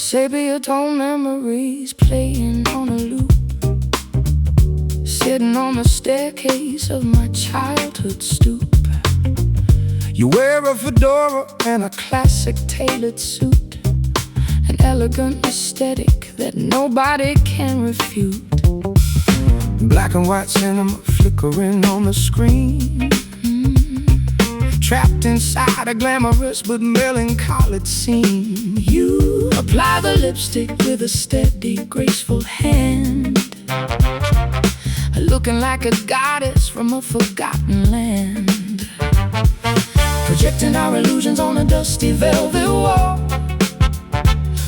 Sepia-tone memories playing on a loop, sitting on the staircase of my childhood stoop. You wear a fedora and a classic tailored suit, an elegant aesthetic that nobody can refute. Black and white cinema flickering on the screen, trapped inside a glamorous but melancholy scene. You apply the lipstick with a steady, graceful hand, looking like a goddess from a forgotten land, projecting our illusions on a dusty velvet wall,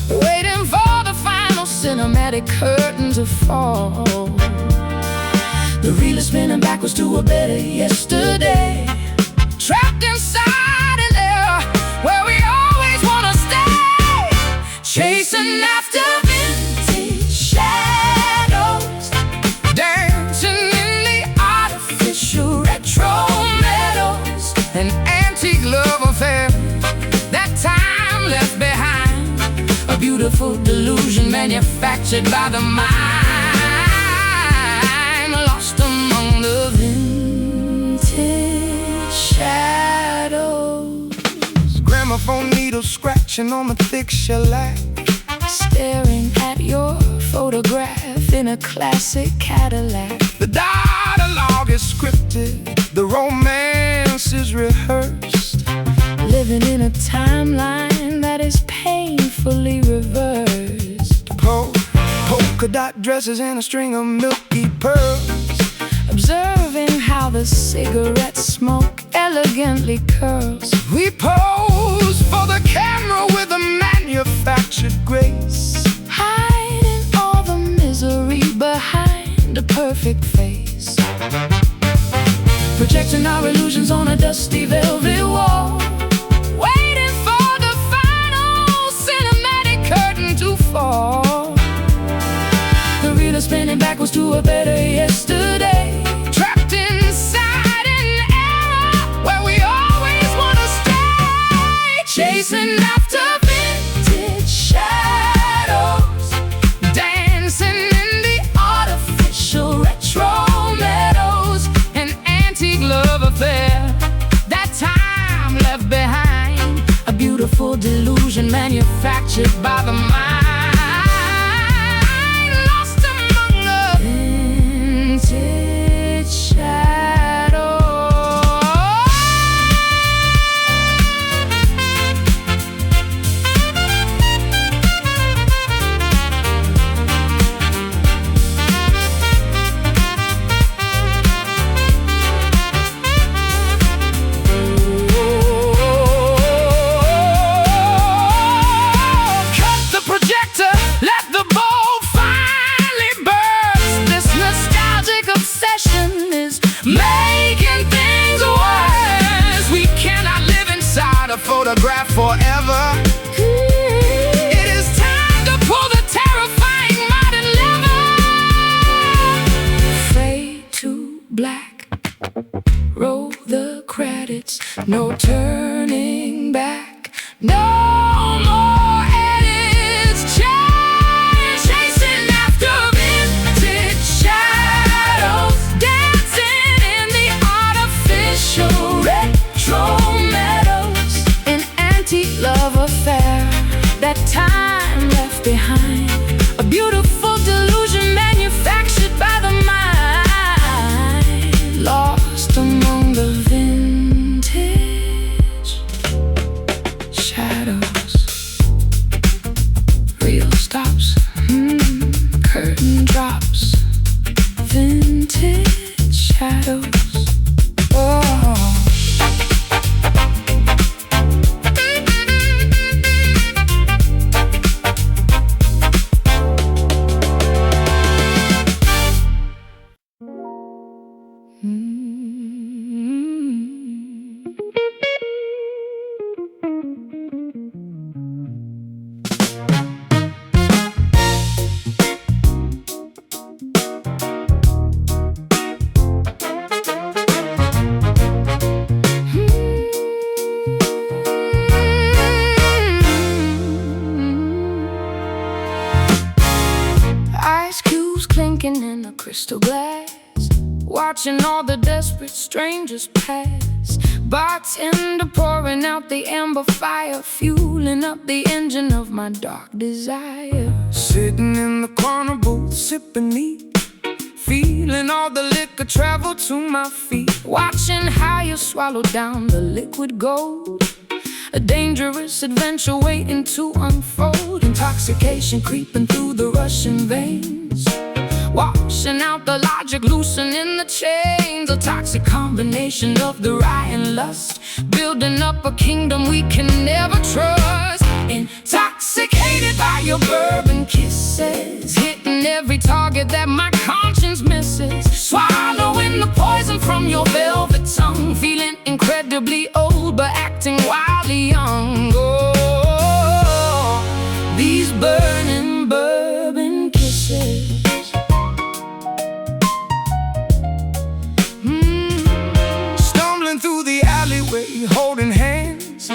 waiting for the final cinematic curtain to fall. The reel is spinning backwards to a better yesterday, trapped inside an era where we always wanna stay, chasing after vintage shadows, dancing in the artificial retro meadows, an antique love affair, that time left behind, a beautiful delusion manufactured by the mind, lost among the vintage shadows. Gramophone needles scratching on the thick shellac, staring at your photograph in a classic Cadillac. The dialogue is scripted, the romance is rehearsed, living in a timeline that is painfully reversed. Polka dot dresses and a string of milky pearls, observing how the cigarette smoke elegantly curls. We pose for the camera with a manufactured grace, hiding all the misery behind a perfect face, projecting our illusions on a dusty velvet wall, waiting for the final cinematic curtain to fall. The reel is spinning backwards to a better yesterday, trapped inside an era where we always wanna stay, chasing after vintage shadows, dancing in the artificial retro meadows, an antique love affair, that time left behind, a beautiful delusion manufactured by the mind, lost among the vintage shadows. Cut the projector, let the bulb finally burst. This nostalgic obsession is making things worse. We cannot live inside a photograph forever. It is time to pull the terrifying modern lever. Fade to black, roll the credits, no turning back, no more edits, chasing after vintage shadows, dancing in the artificial retro meadows, an antique love affair, that time left behind, a beautiful delusion manufactured by the mind, lost among the vintage shadows. Reel stops, curtain drops, vintage shadows. Oh. drinking in a crystal glass, watching all the desperate strangers pass. Bartender pouring out the amber fire, fueling up the engine of my dark desire. Sitting in the corner booth, sipping neat, feeling all the liquor travel to my feet. Watching how you swallow down the liquid gold, a dangerous adventure waiting to unfold. Intoxication creeping through the rushing veins, washing out the logic, loosening the chains. A toxic combination of the rye and lust, building up a kingdom we can never trust. Intoxicated by your bourbon kisses, hitting every target that my conscience misses. Swallowing the poison from your velvet tongue, feeling incredibly old but acting wildly young. Oh, these burning bourbon kisses. Stumbling through the alleyway, holding hands,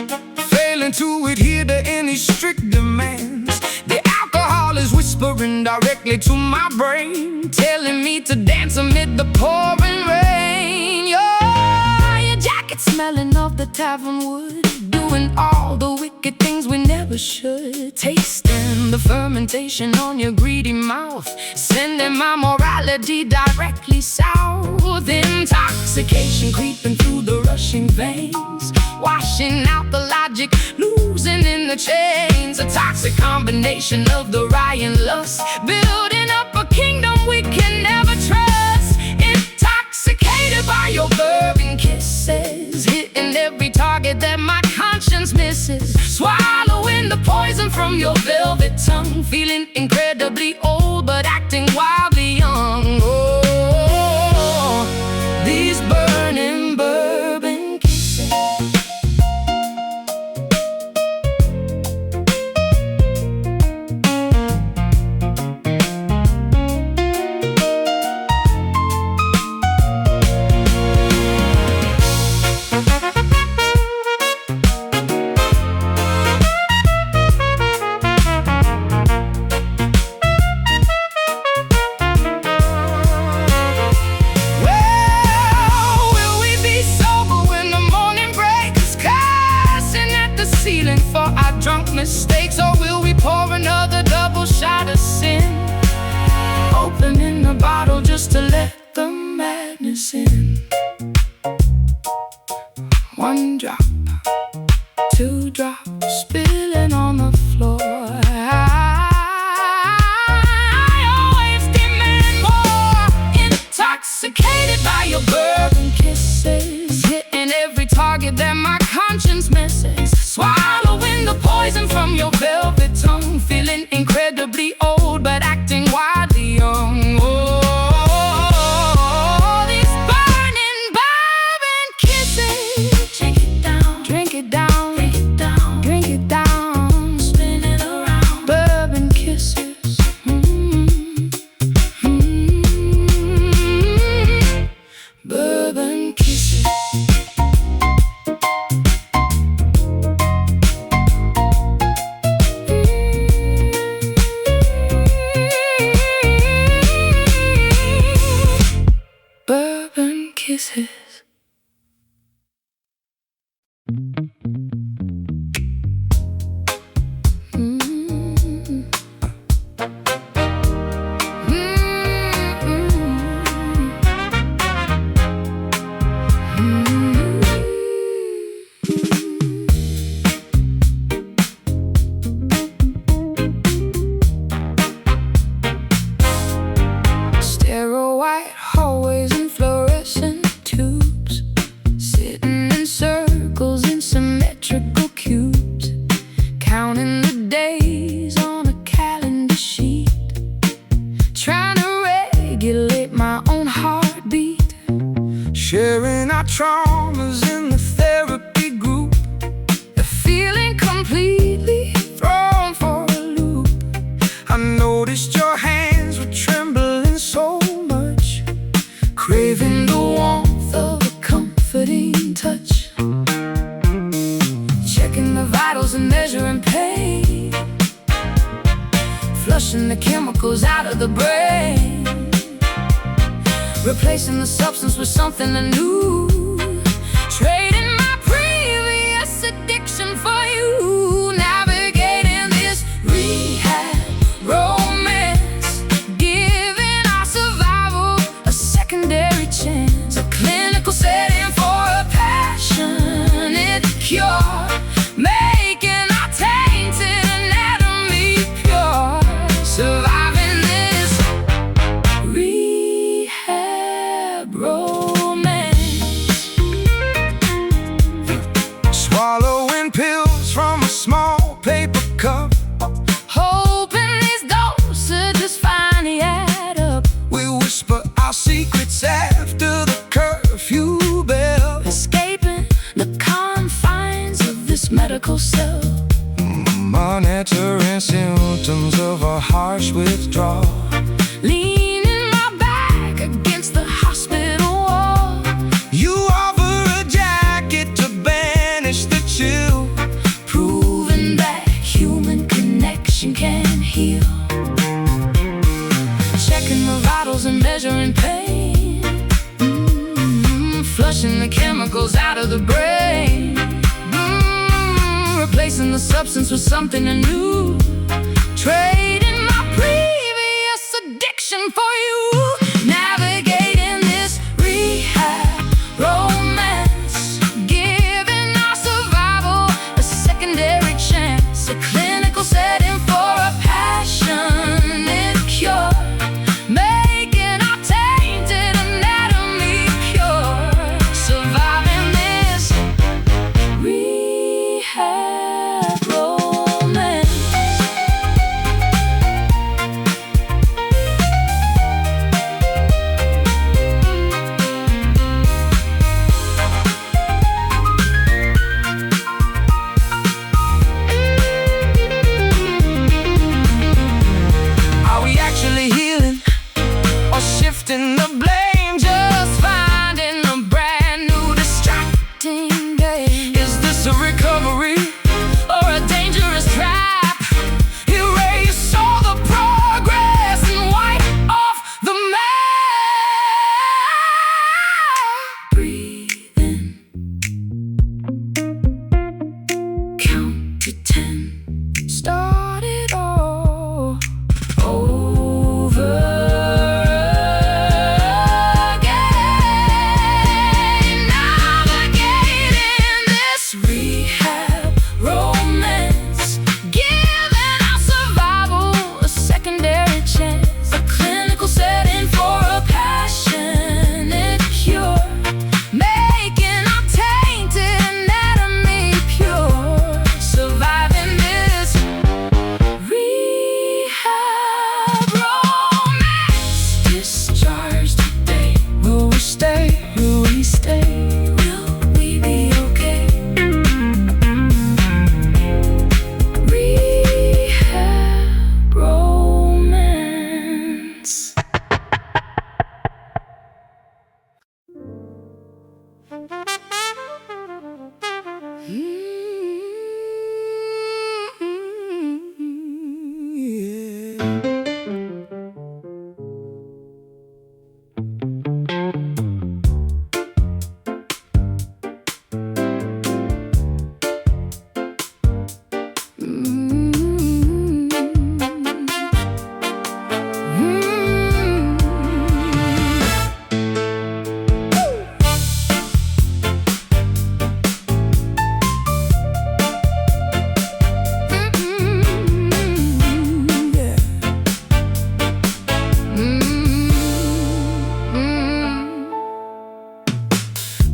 failing to adhere to any strict demands. The alcohol is whispering directly to my brain, telling me to dance amid the pouring rain. Your jacket smelling of the tavern wood, doing all the wicked things we never should. Tasting the fermentation on your greedy mouth, sending my morality directly south. Intoxication creeping through the rushing veins, washing out the logic, losing in the chains. A toxic combination of the rye and lust, building up a kingdom we can never trust. Intoxicated by your bourbon kisses, hitting every target that my conscience misses. Swallowing the poison from your velvet tongue, feeling incredibly old but acting wildly young. Oh, these burning bourbon kisses. For our drunk mistakes, or will we pour another double shot of sin? Opening the bottle just to let the madness in. One drop, two drops, spilling on the floor. I always demand more. Intoxicated by your bourbon kisses, hitting every target that my conscience misses. Swallowing the poison from your velvet tongue, feeling incredibly old but acting wildly young. Oh, these burning bourbon kisses. Drink it down, drink it down, drink it down, drink it down, spin it around. Bourbon kisses. Bourbon kisses. Bourbon kisses. Sterile white hallways and fluorescent tubes, sitting in circles in symmetrical cubes, counting the days on a calendar sheet, trying to regulate my own heartbeat. Sharing our traumas in the therapy group, feeling completely thrown for a loop. I noticed your hands were trembling so much, craving the warmth of a comforting touch. Checking the vitals and measuring pain, flushing the chemicals out of the brain. replacing the substance with something new. Trading my previous addiction for you, navigating this rehab romance, giving our survival a secondary chance, a clinical setting for a passionate cure, making our tainted anatomy pure, surviving this rehab romance. Swallowing pills from a small paper cup, hoping these dosages finally add up. We whisper our secrets after the curfew bell, escaping the confines of this medical cell, monitoring symptoms of a harsh withdrawal, leaning my back against the hospital wall. You offer a jacket to banish the chill, proving that human connection can heal. Checking the vitals and measuring pain, flushing the chemicals out of the brain, replacing the substance with something new. Trading my previous addiction for you, navigating this rehab romance, giving our survival a secondary chance, a clinical setting for a passionate cure, making our tainted anatomy pure, surviving this rehab romance. Are we actually healing or shifting the blame? Just finding a brand new distracting game. Is this a recovery or a dangerous trap? Erase all the progress and wipe off the map. Breathe in, count to 10, start it all over again, navigating this rehab romance, giving our survival a secondary chance, a clinical setting for a passionate cure, making our tainted anatomy pure, surviving this rehab romance. Discharged today, will we stay? Will we stay? Will we be okay? Rehab romance.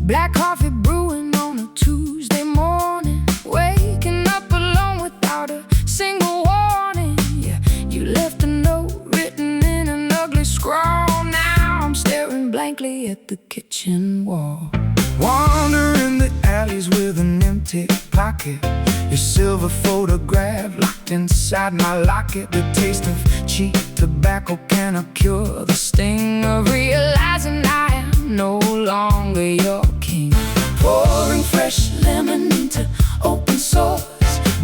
Black coffee brewing on a Tuesday morning, waking up alone without a single warning. Yeah, you left a note written in an ugly scrawl. Now I'm staring blankly at the kitchen wall, wandering the alleys with an empty pocket, your silver photograph locked inside my locket. The taste of cheap tobacco cannot cure the sting of realizing I am no longer your king. Pouring fresh lemon into open sores,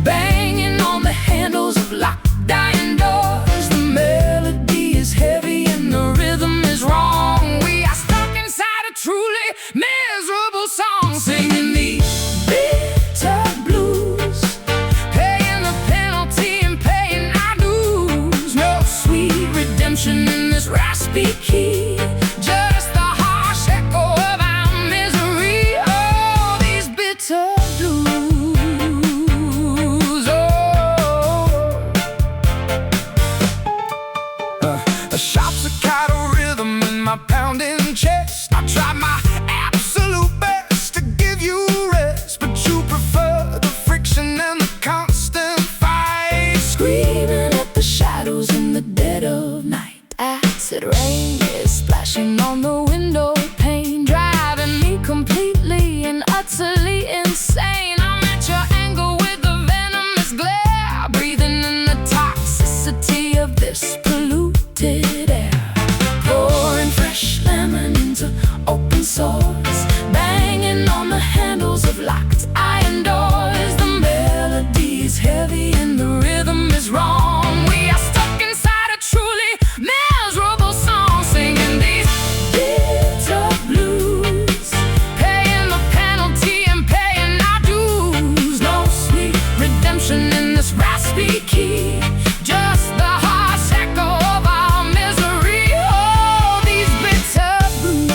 banging on the handles of locked dying doors. The melody is heavy and the rhythm is wrong. We are in this raspy key. Just the harsh echo of our misery. Oh, these bitter blues.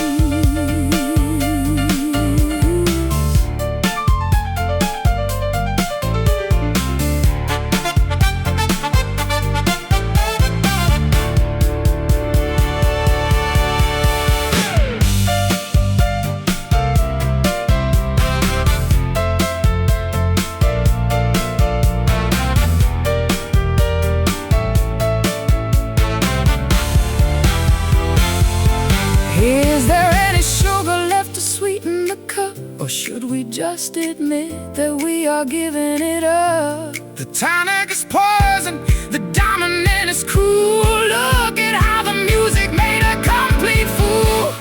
Is there any sugar left to sweeten the cup? Or should we just admit that we are giving it up? The tonic is poison, the dominant is cruel. Look at how the music made a complete fool.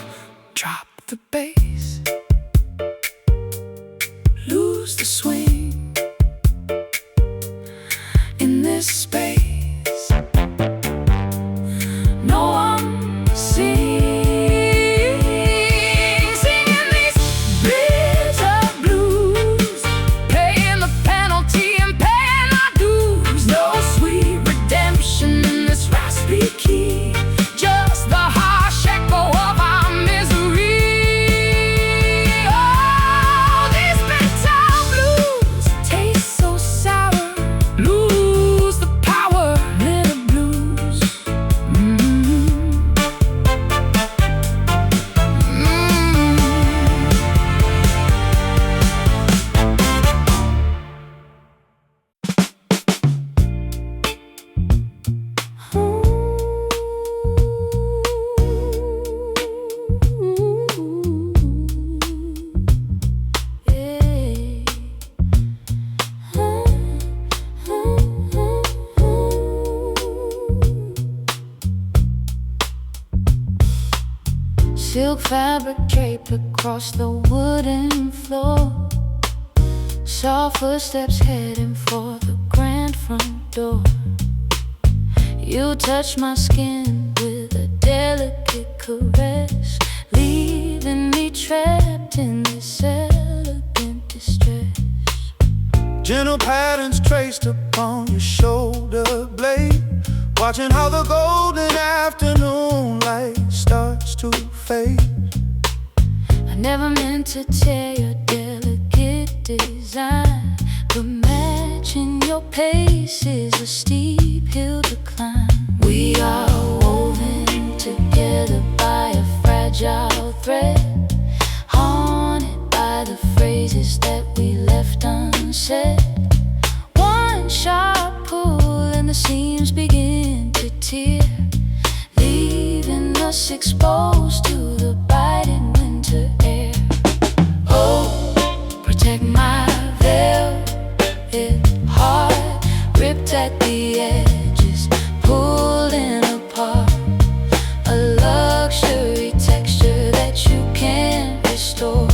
Drop the bass, lose the swing in this space. No one sings. Just the harsh echo of our misery. Oh, these bitter blues taste so sour. Lose the power, little blues. Silk fabric draped across the wooden floor. Soft footsteps heading for the grand front door. You touch my skin with a delicate caress, leaving me trapped in this elegant distress. Gentle patterns traced upon your shoulder blade, watching how the golden afternoon light starts to fade. I never meant to tear your delicate design, but matching your pace is a steep hill to climb. We are woven together by a fragile thread, haunted by the phrases that we left unsaid. One sharp pull and the seams begin to tear, leaving us exposed to the biting winter air. Oh, protect my velvet heart, ripped at the edges, pulling apart. A luxury texture that you can't restore,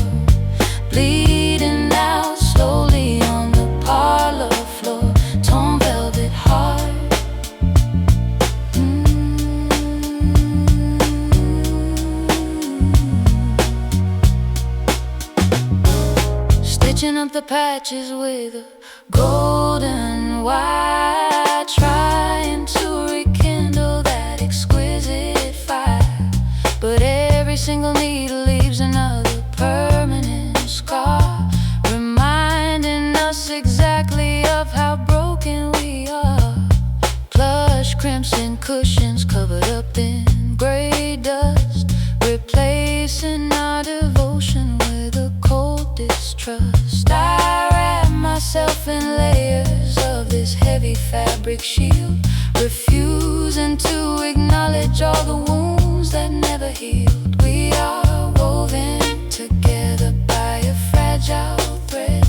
bleeding out slowly on the parlor floor. Torn velvet heart. Stitching up the patches with a golden wire, trying to rekindle that exquisite fire. But every single needle leaves another permanent scar, reminding us exactly of how broken we are. Plush crimson cushions covered up in gray dust, replacing our devotion with a cold distrust. I wrap myself in layers of this heavy fabric shield, refusing to acknowledge all the wounds that never healed. We are woven together by a fragile thread,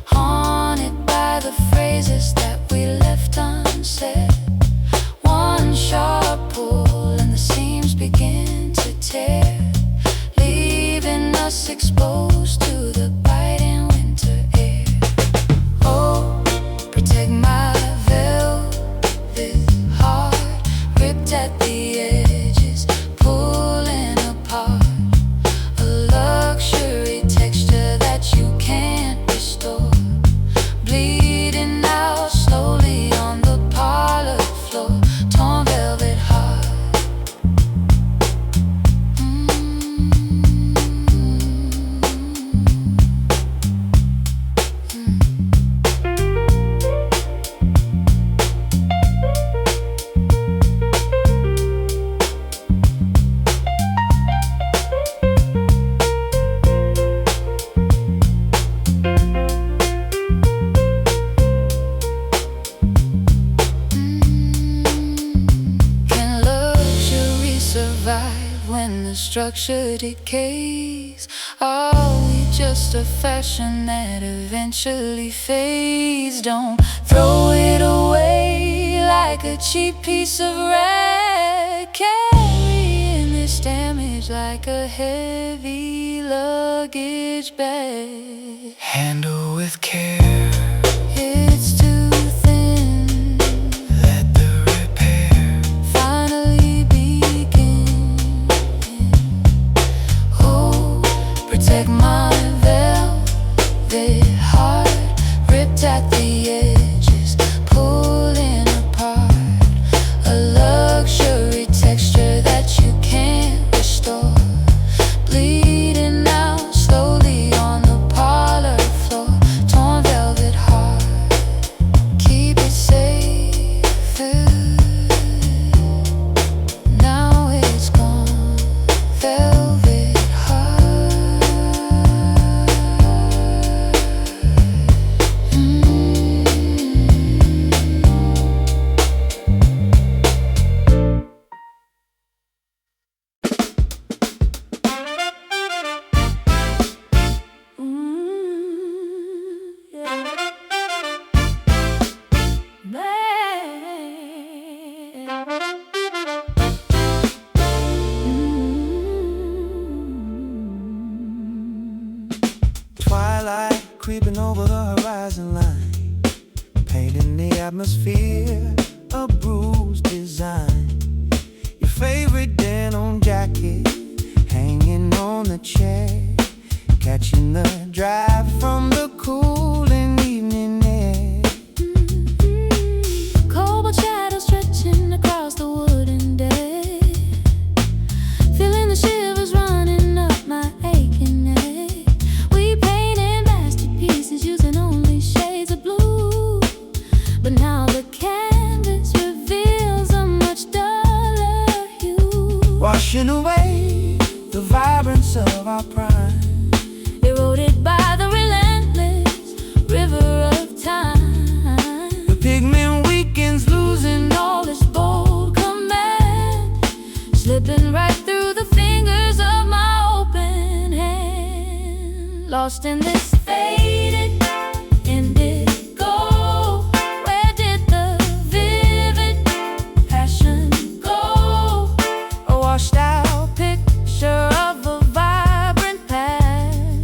haunted by the phrases that we left unsaid. One sharp pull and the seams begin to tear, leaving us exposed to the biting winter air. Oh, protect my velvet heart, ripped at the edges, pulling apart. A luxury texture that you can't restore, bleeding out the structure decays. Are we just a fashion that eventually fades? Don't throw it away like a cheap piece of rag. Carrying this damage like a heavy luggage bag. Handle with care. It's too thin. Let the repair finally begin. Oh, protect my velvet heart, ripped at the edges, pulling apart. A luxury texture that you can't restore. Bleeding out slowly on the parlor floor. Torn velvet heart, keep it safe. Now it's gone. Velvet heart. Twilight creeping over the horizon line, painting the atmosphere, a bruised design. Your favorite denim jacket hanging on the chair, catching the drive from the cooling evening air. Cobalt shadows stretching across the wooden deck, feeling the shivers running up my aching neck. We painted masterpieces using only shades of blue, but now the canvas reveals a much duller hue. Washing away the vibrance of our prime, Eroded by the relentless river of time. the pigment weakens, losing All its bold command, slipping right through the fingers of my open hand. Lost in this faded indigo. Where did the vivid passion go? A washed out picture of a vibrant past.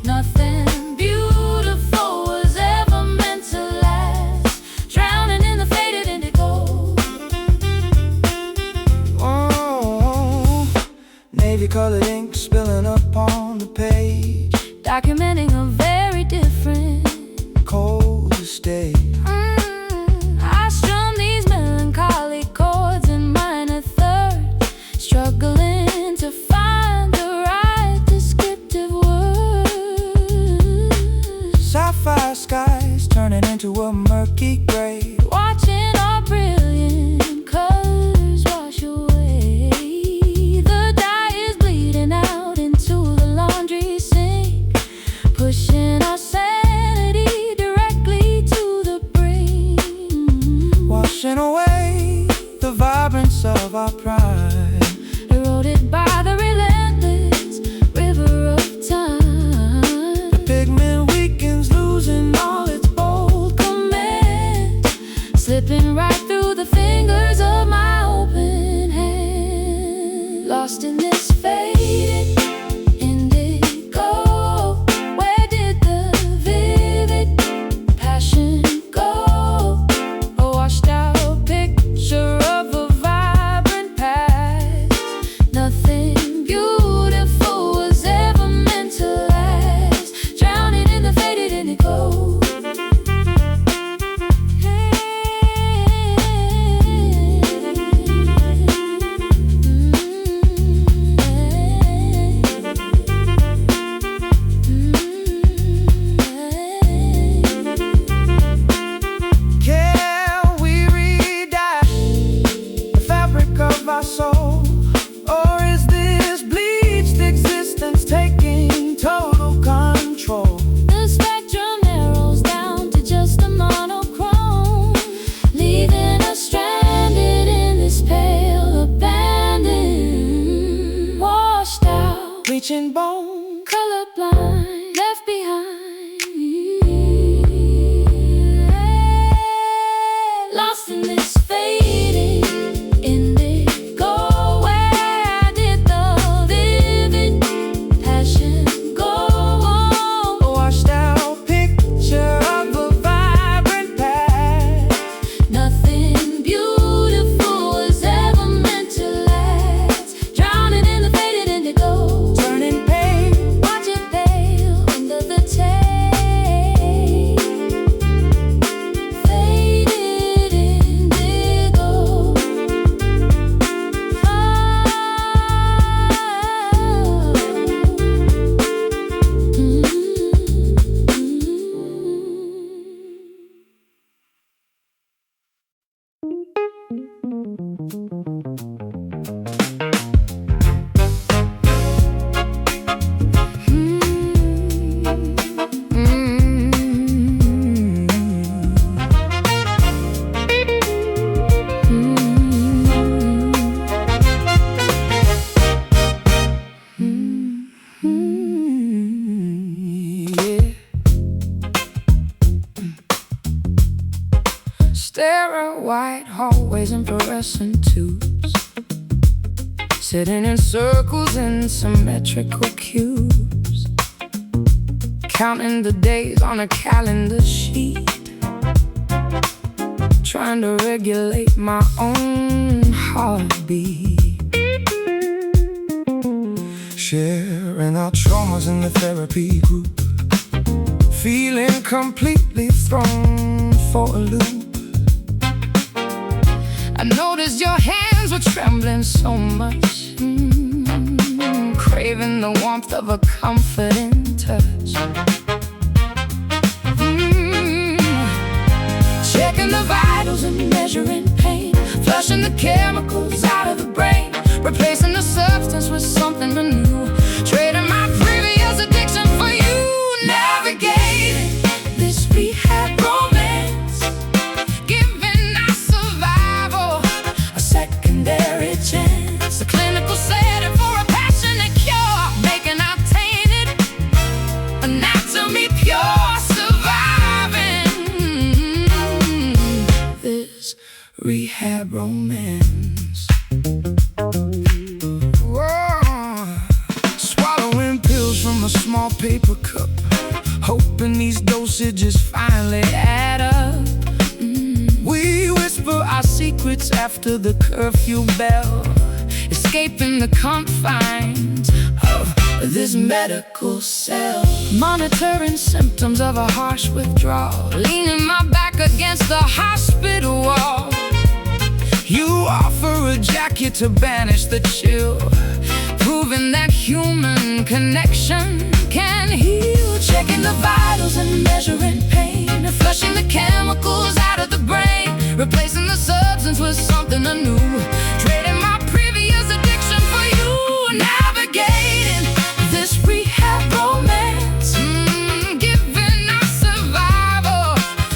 Nothing beautiful was ever meant to last. Drowning in the faded indigo. oh, navy colored ink spilling up on the page, Documenting a very different cold to stay. I strum these melancholy chords in minor thirds, struggling to find the right descriptive words. Sapphire skies turning into a murky gray, Watching our brilliant colors wash away. The dye is bleeding out into the laundry sink, pushing our sanity directly to the brink. washing away the vibrance of our pride. Eroded by the relentless river of time. The pigment weakens, losing all its bold Command, slipping right through the fingers of my open hand. Lost in this faded indigo. Where did the vivid passion go? A washed out picture of a vibrant past. Nothing beautiful was ever meant to last. Drowning in the faded indigo. There are white hallways and fluorescent tubes, sitting in circles in symmetrical cubes, counting the days on a calendar sheet, trying to regulate my own heartbeat. Sharing our traumas in the therapy group, feeling completely thrown for a loop. I noticed your hands were trembling so much, craving the warmth of a comforting touch. Checking the vitals and measuring pain, flushing the chemicals out of the brain, replacing the substance with something new, trading my previous addiction for you, navigating this rehab romance, giving our survival a secondary chance, a clinical setting for a passionate cure, making our tainted anatomy pure, surviving this rehab romance. Swallowing pills from a small paper cup, hoping these dosages finally add up. We whisper our secrets after the curfew bell, escaping the confines of this medical cell, monitoring symptoms of a harsh withdrawal, leaning my back against the hospital wall. You offer a jacket to banish the chill, proving that human connection can heal. Checking the vitals and measuring pain, and flushing the chemicals out of the brain, replacing the substance with something new, trading my previous addiction for you, navigating this rehab romance, giving our survival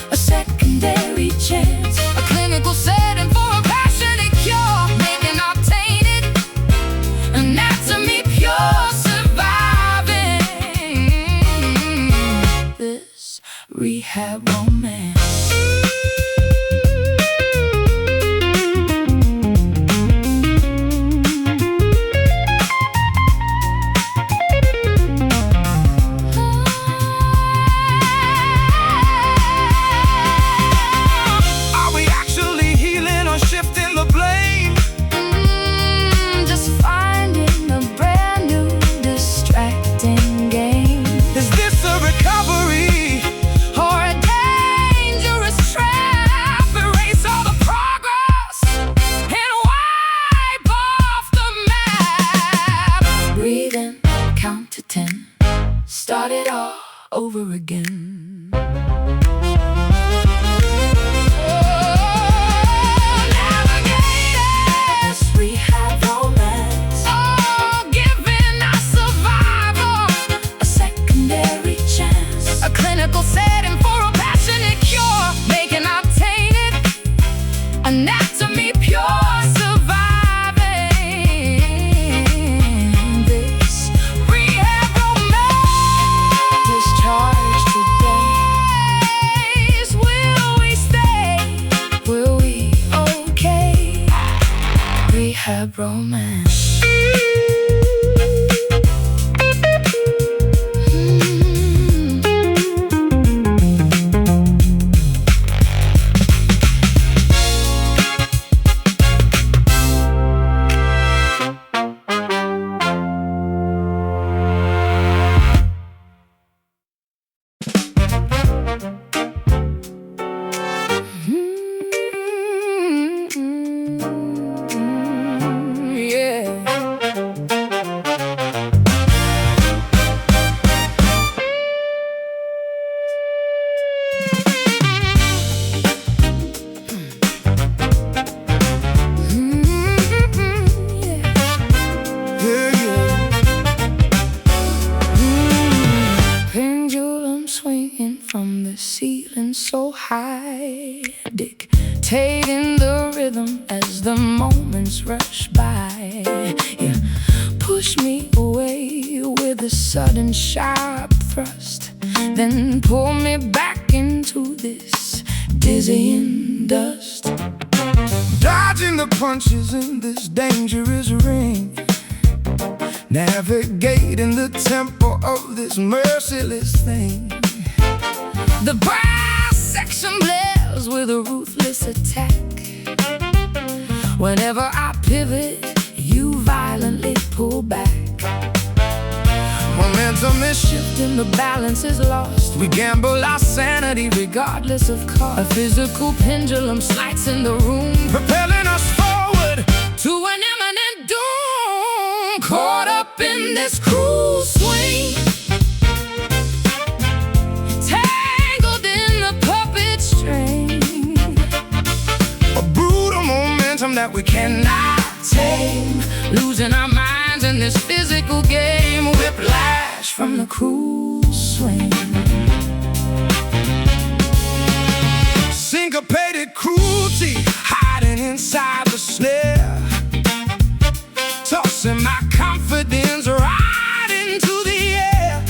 a secondary chance, a clinical setting for a passionate cure, making our tainted anatomy pure, surviving this rehab romance. are we actually healing or shifting the blame? Just finding a brand new distracting game, Is this a recovery? or a dangerous trap? Erase all the progress and wipe off the map. Breathe in, count to 10, start it all over again. Rehab romance, giving our survival a secondary chance, a clinical setting for a passionate cure, making our tainted anatomy pure, surviving this rehab romance. Discharged today's, will we stay? Will we okay? Rehab romance. From the ceiling so high, dictating the rhythm as the moments rush by. You push me away with a sudden sharp thrust, then pull me back into this dizzying dust. Dodging the punches in this dangerous ring, navigating the tempo of this merciless thing. The brass section blares with a ruthless attack. Whenever I pivot, you violently pull back. Momentum is shifting, The balance is lost. we gamble our sanity Regardless of cost, a physical pendulum slides in the room, propelling us forward. to an imminent doom. Caught up in this cruel swing, tangled in the puppet string. A brutal momentum that we cannot tame, Losing our minds in this physical game. Whiplash from the cruel swing. syncopated cruelty hiding inside the snare, tossing my confidence right into the air.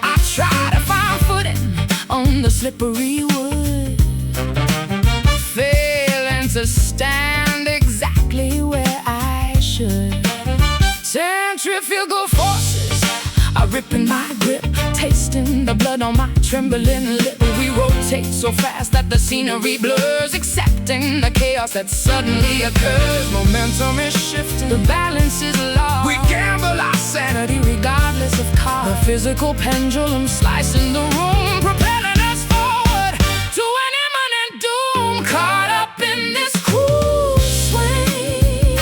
I try to find footing on the slippery wood, failing to stand exactly where I should. Centrifugal forces are ripping my grip, tasting the blood on my trembling lip. We rotate so fast that the scenery blurs, accepting the chaos that suddenly occurs. Momentum is shifting, The balance is lost. we gamble our sanity. Regardless of cost, the physical pendulum slicing the room, propelling us forward to an imminent doom. Caught up in this cruel swing,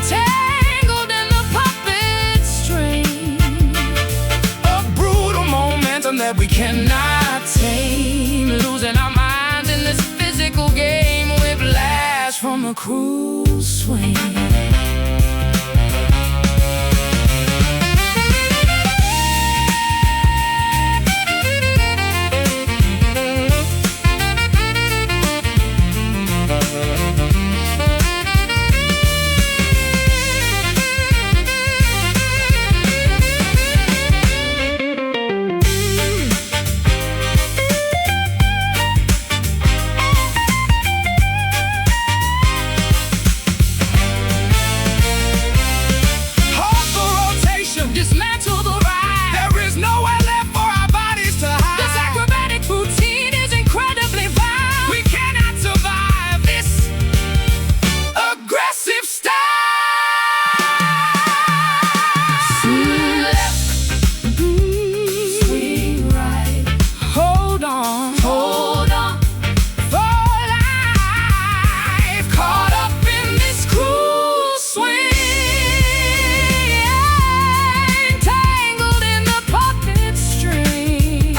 tangled in the puppet string. A brutal momentum that we cannot tame, Losing our minds in this physical game. Whiplash from a cruel swing. halt the rotation. Dismantle the ride. There is nowhere left for our bodies to hide. This acrobatic routine is incredibly vile. We cannot survive this aggressive style. Swing left, swing right. Hold on, hold on for life. Caught up in this cruel swing, tangled in the puppet string.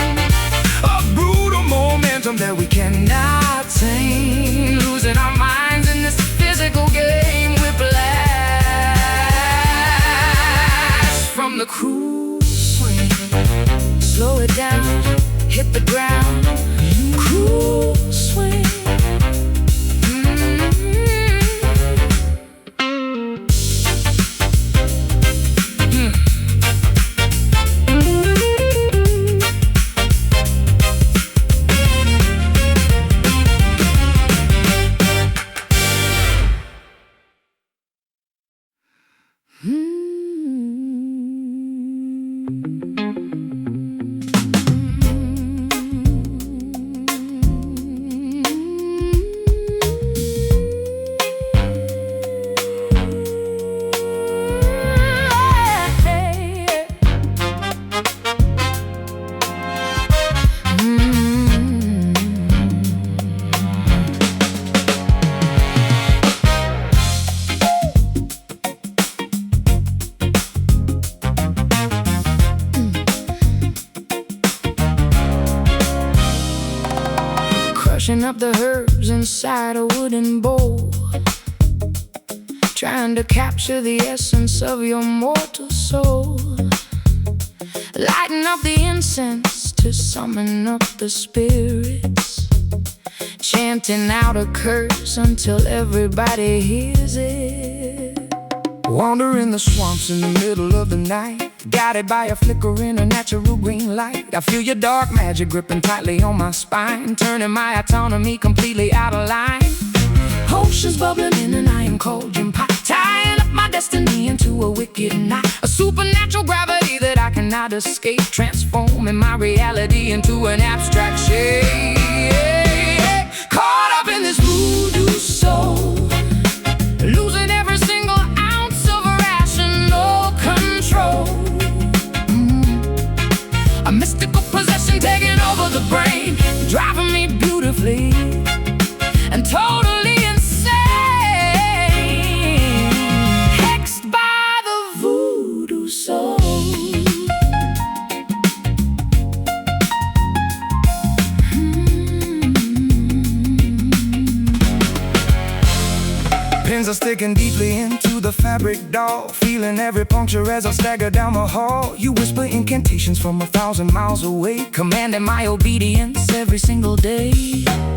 A brutal momentum that we cannot tame, Losing our minds in this physical game. Whiplash from the cruel swing. Slow it down, hit the ground. Cruel swing. Crushing up the herbs inside a wooden bowl, trying to capture the essence of your mortal soul. Lighting up the incense to summon up the spirits, chanting out a curse until everybody hears it. wander in the swamps in the middle of the night, guided by a flicker in a natural green light. I feel your dark magic gripping tightly on my spine, turning my autonomy completely out of line. Oceans bubbling in an iron cauldron pot, tying up my destiny into a wicked knot. A supernatural gravity that I cannot escape, transforming my reality into an abstract shape. Caught up in this voodoo soul, losing every single ounce of rational control. A mystical possession taking over the brain, driving me beautifully and totally insane. Hexed by the voodoo soul. Pins are sticking deeply into the fabric, doll, feeling every puncture as I stagger down the hall. You whisper incantations from 1,000 miles away, commanding my obedience every single day.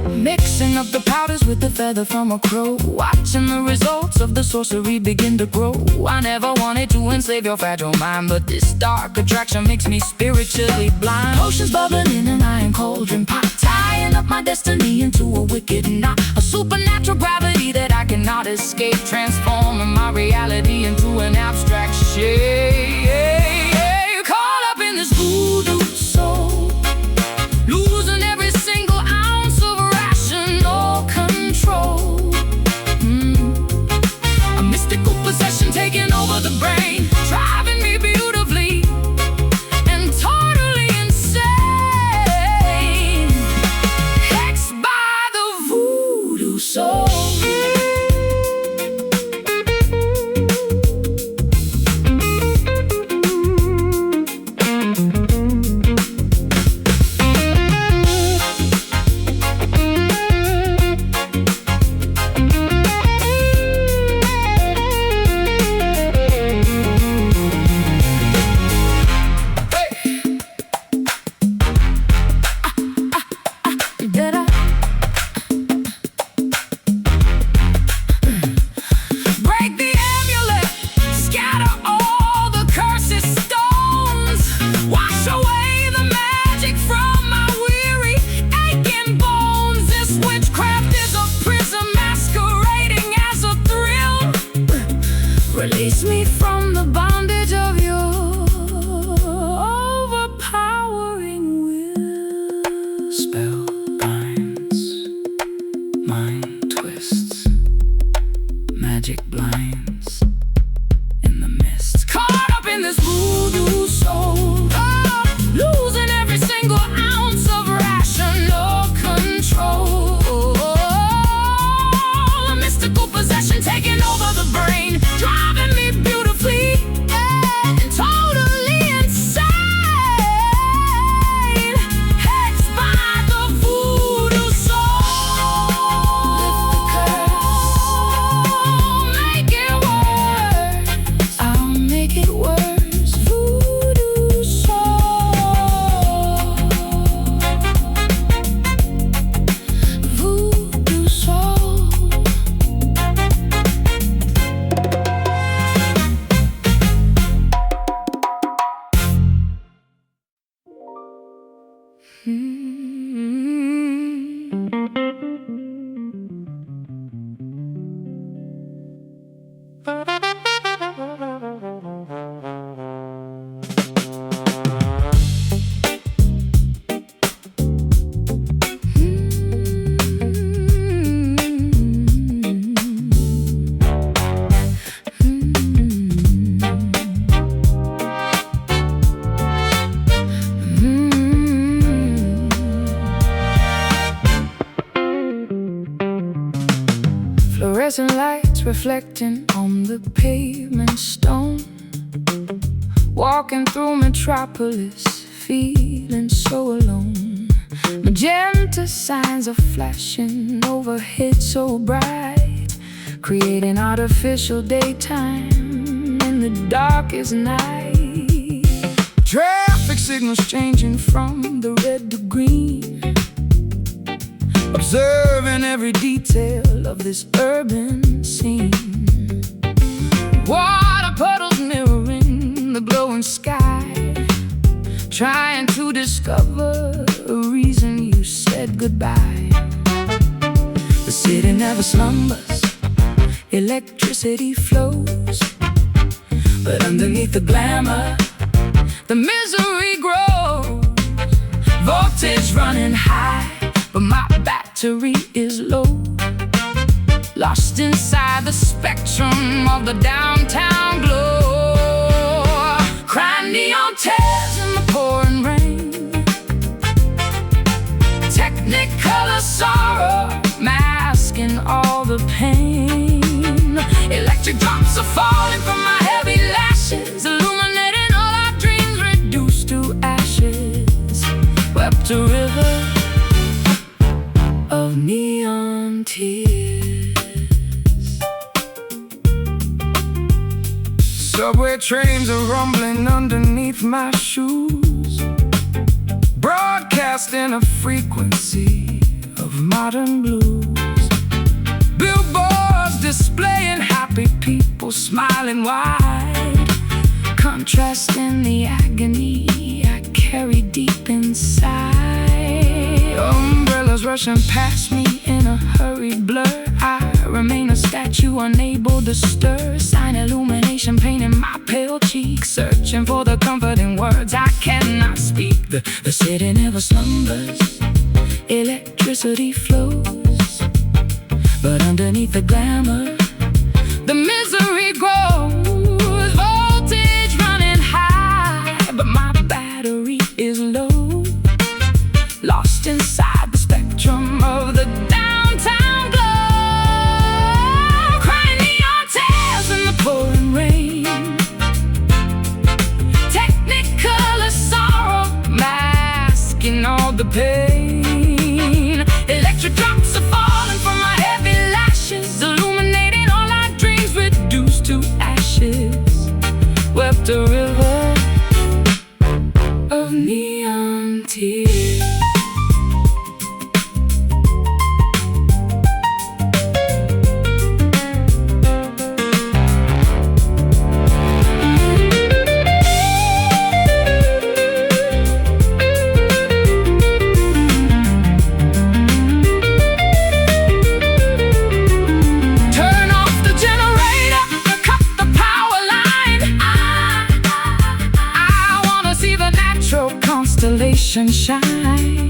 Mixing up the powders with the feather from a crow, watching the results of the sorcery begin to grow. I never wanted to enslave your fragile mind, but this dark attraction makes me spiritually blind. Oceans bubbling in an iron cauldron pot, tying up my destiny into a wicked knot. A supernatural gravity that I cannot escape, transforming my reality into an abstract shape. Caught up in this voodoo soul, losing every single ounce of rational control. A mystical possession taking over the brain, driving me beautifully and totally insane. Hexed by the voodoo soul. Release me from the bondage of your overpowering will. Spell binds, mind twists, magic blinds in the mist. Caught up in this voodoo soul, losing every single ounce of rational control. A mystical possession taking over the brain, driving me beautifully and totally insane. Hexed by the voodoo soul. Lift the curse, make it worse. I'll make it worse. Voodoo soul. Voodoo soul. Fluorescent lights reflecting on the pavement stone, walking through metropolis, feeling so alone. Magenta signs are flashing overhead so bright, creating artificial daytime in the darkest night. Traffic signals changing from the red to green, observing every detail of this urban scene. Water puddles mirroring the glowing sky, trying to discover a reason you said goodbye. The city never slumbers, electricity flows, but underneath the glamour, the misery grows. Voltage running high, but my battery is low. Lost inside the spectrum of the downtown glow. Crying neon tears in the pouring rain, technicolor sorrow masking all the pain. Electric drops are falling from my heavy lashes, illuminating all our dreams reduced to ashes. Wept a river of neon tears. Subway trains are rumbling underneath my shoes, broadcasting a frequency of modern blues. Billboards displaying happy people smiling wide, contrasting the agony I carry deep inside. Umbrellas rushing past me in a hurried blur. I remain a statue unable to stir. Sign illumination painting my pale cheeks, searching for the comforting words I cannot speak. The city never slumbers, electricity flows, but underneath the glamour, the misery grows. Voltage running high, but my battery is low. Lost inside the spectrum of the downtown glow. Crying neon tears in the pouring rain, technicolor sorrow masking all the pain. Electric drops are falling from my heavy lashes, illuminating all our dreams reduced to ashes. Wept a river of neon tears. Shine.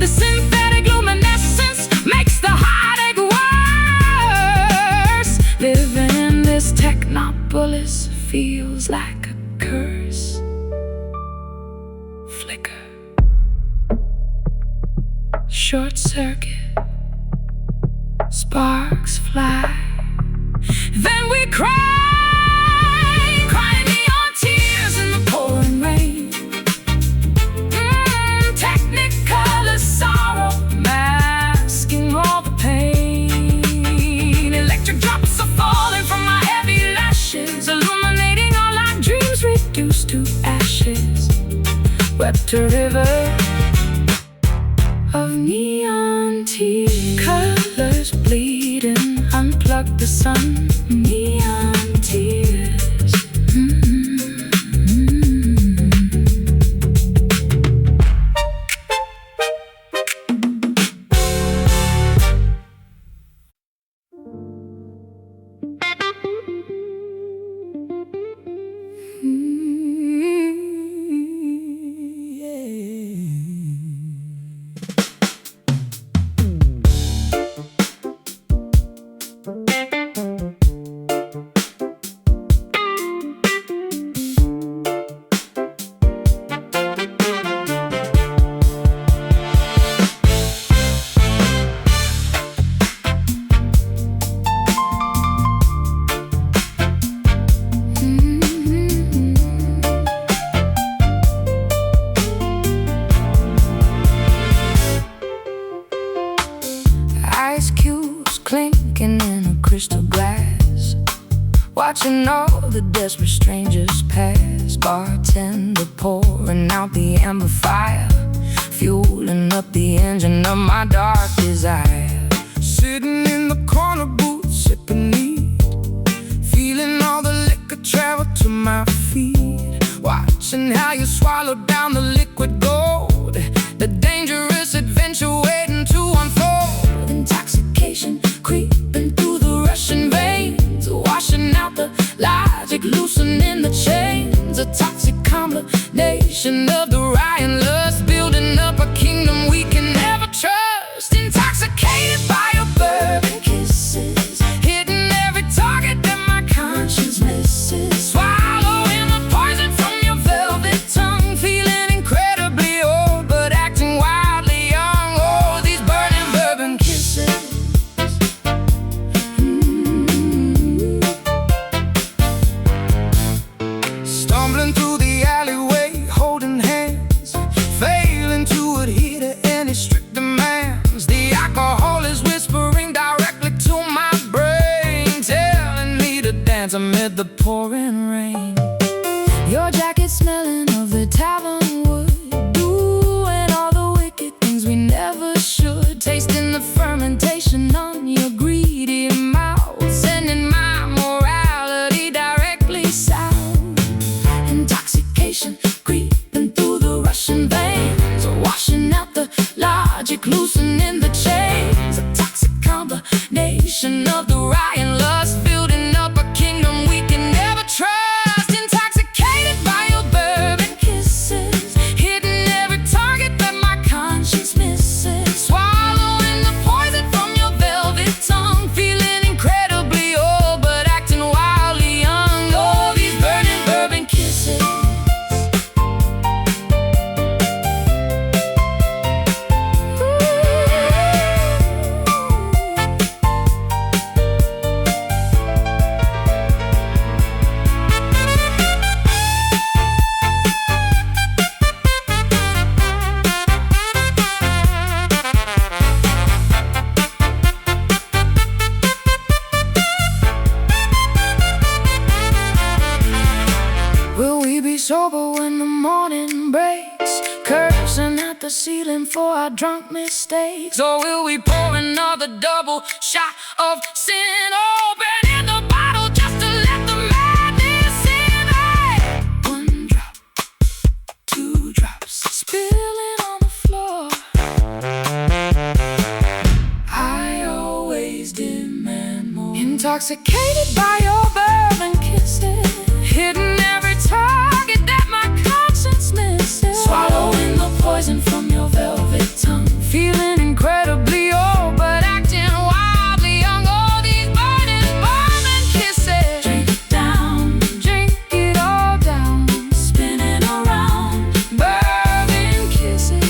The synthetic luminescence makes the heartache worse. Living in this technopolis feels like a curse. Flicker, short circuit, sparks fly, then we cry. To ashes, wept a river of neon tears. Colors bleeding, unplug the sun. Neon tears. crystal glass, watching all the desperate strangers pass. Bartender pouring out the amber fire, fueling up the engine of my dark desire. Sitting in the corner booth, sipping neat, watching how you swallow down the liquid gold, the dangerous adventure waiting to unfold. Intoxication creeping through the rushing veins, washing out the logic, loosening the chains. A toxic combination of the riot and lust, building up a kingdom we can never trust. Intoxicated by your bourbon kisses, hitting every target that my conscience misses. Swallowing the poison from your velvet tongue, feeling incredibly old but acting wildly young. Oh, these burning bourbon kisses. Stumbling through the alleyway, holding hands, failing to adhere to any strict demands. The alcohol is whispering directly to my brain, telling me to dance amid the pouring rain. Your jacket smelling of the tavern wood, doing all the wicked things we never should. Tasting the fermentation on your greedy mouth, sending my morality directly south. Intoxication creeping through the rushing veins, washing out the logic, loosening the chains. A toxic combination of the riot and lust, building up a kingdom we can never trust. Intoxicated by your bourbon kisses, hitting every target that my conscience misses. Swallowing the poison from your velvet tongue, feeling incredibly old but acting wildly young. Oh, these burning bourbon kisses. Will we be sober when the morning breaks, cursing at the ceiling for our drunk mistakes? Or will we pour another double shot of sin, opening the bottle just to let the madness in? Hey! One drop, two drops, spilling on the floor. I always demand more. Intoxicated by your bourbon kisses, hitting every target that my conscience misses. Swallowing the poison from your velvet tongue, feeling incredibly old but acting wildly young. Oh, these burning bourbon kisses. Drink it down, drink it all down, spinning around. Bourbon kisses.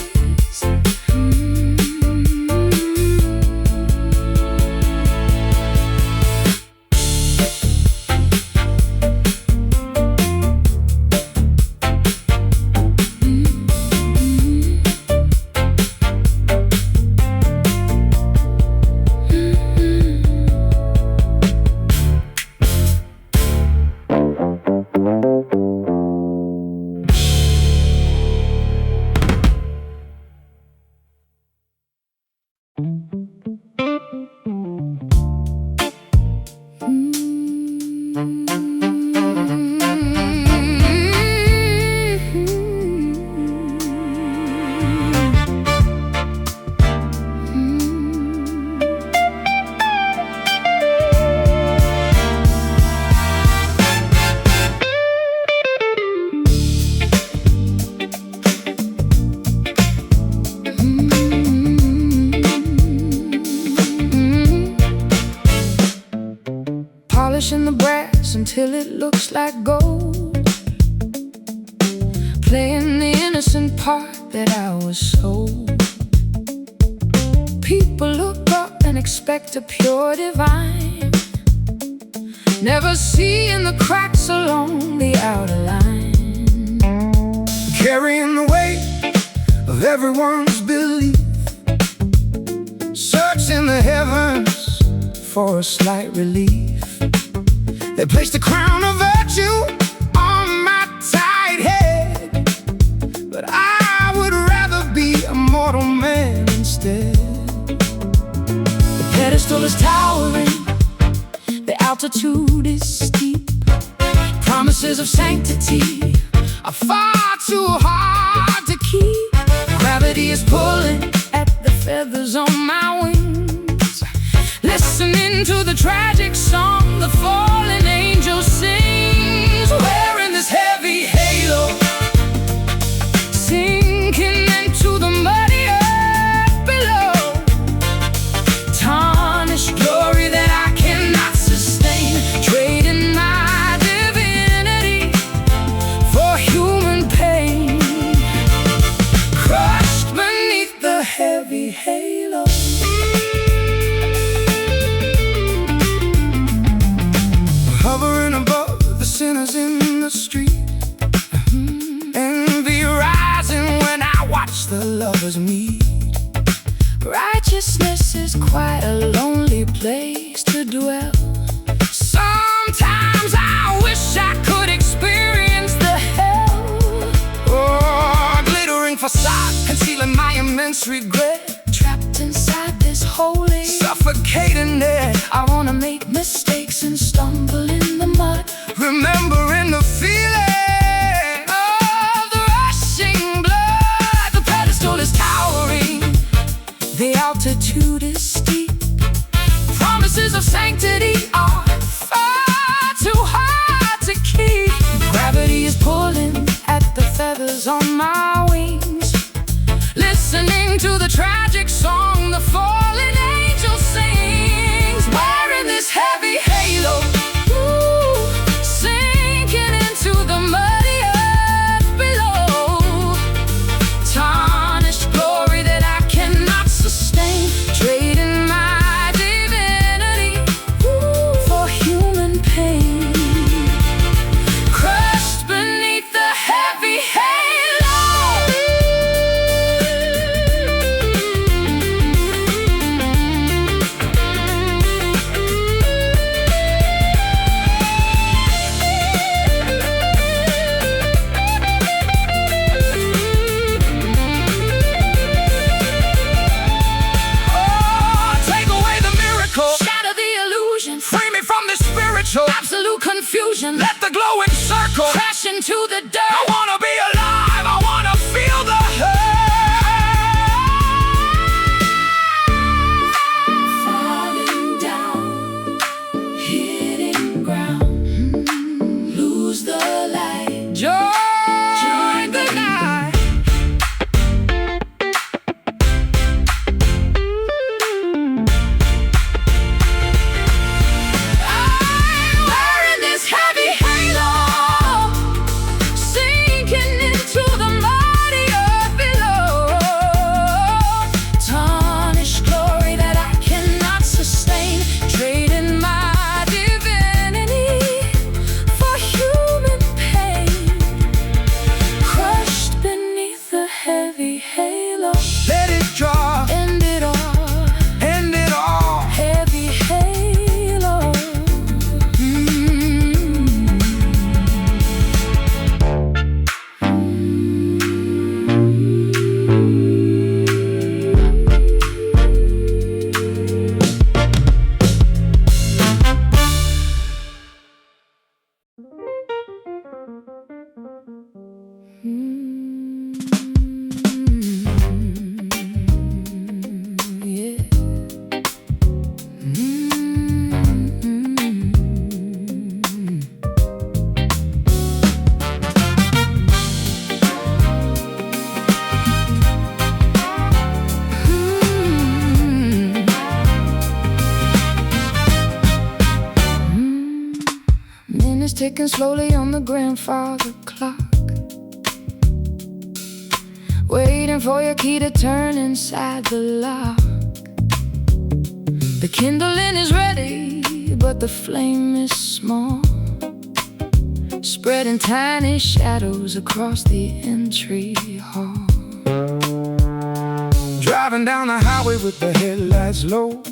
Polishing the brass until it looks like gold, playing the innocent part that I was sold. People look up and expect a pure divine, never seeing the cracks along the outer line. Carrying the weight of everyone's belief, searching the heavens for a slight relief. They placed a crown of virtue on my tight head, but I would rather be a mortal man instead. The pedestal is towering, the altitude is steep, promises of sanctity are far too hard to keep. Gravity is pulling at the feathers on my wings, listening to the tragic song the fallen angel sings. Wearing this heavy halo, sinking into the muddy earth below. Tarnished glory that I cannot sustain, trading my divinity for human pain. Crushed beneath the heavy halo, hovering above the sinners in the street. Envy rising when I watch the lovers meet. Righteousness is quite a lonely place to dwell. Sometimes I wish I could experience the hell. Oh, glittering facade concealing my immense regret. Trapped inside this holy, suffocating net. I wanna make mistakes and stumble in the mud, remembering the feeling of the rushing blood. The pedestal is towering, the altitude is steep. Promises of sanctity are far too hard to keep. Gravity is pulling at the feathers on my wings, listening to the tragic song the fallen angel sings. Wearing this heavy halo, sinking into the muddy earth below. Tarnished glory that I cannot sustain, trading my divinity for human pain. Crushed beneath the heavy halo. Oh, take away the miracle, shatter the illusion, free me from this spiritual absolute confusion. Let the glowing circle crash into the dirt. I wanna be alive, I wanna feel the hurt. Falling down, hitting ground, lose the light, join the night. I'm wearing this heavy halo, sinking into the muddy earth below. Tarnished glory that I cannot sustain, trading my divinity for human pain. Crushed beneath the heavy halo. Let it draw, end it all, end it all. Heavy halo. Yeah. Minutes ticking slowly on the grandfather clock, waiting for your key to turn inside the lock. The kindling is ready, but the flame is small, spreading tiny shadows across the entry hall. Driving down the highway with the headlights low,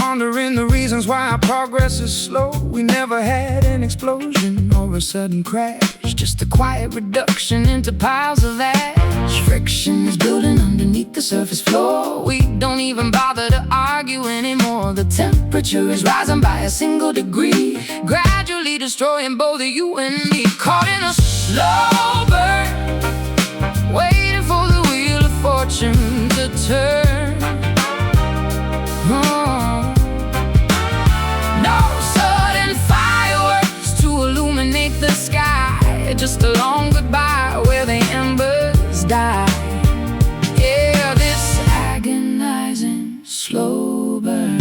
Wondering the reasons why our progress is slow. We never had an explosion or a sudden crash, just a quiet reduction into piles of ash. Friction is building underneath the surface floor. We don't even bother to argue anymore. The temperature is rising by a single degree, gradually destroying both you and me. Caught in a slow burn, waiting for the wheel of fortune to turn. No sudden fireworks to illuminate the sky, just a long goodbye where the embers die. Yeah, this agonizing slow burn.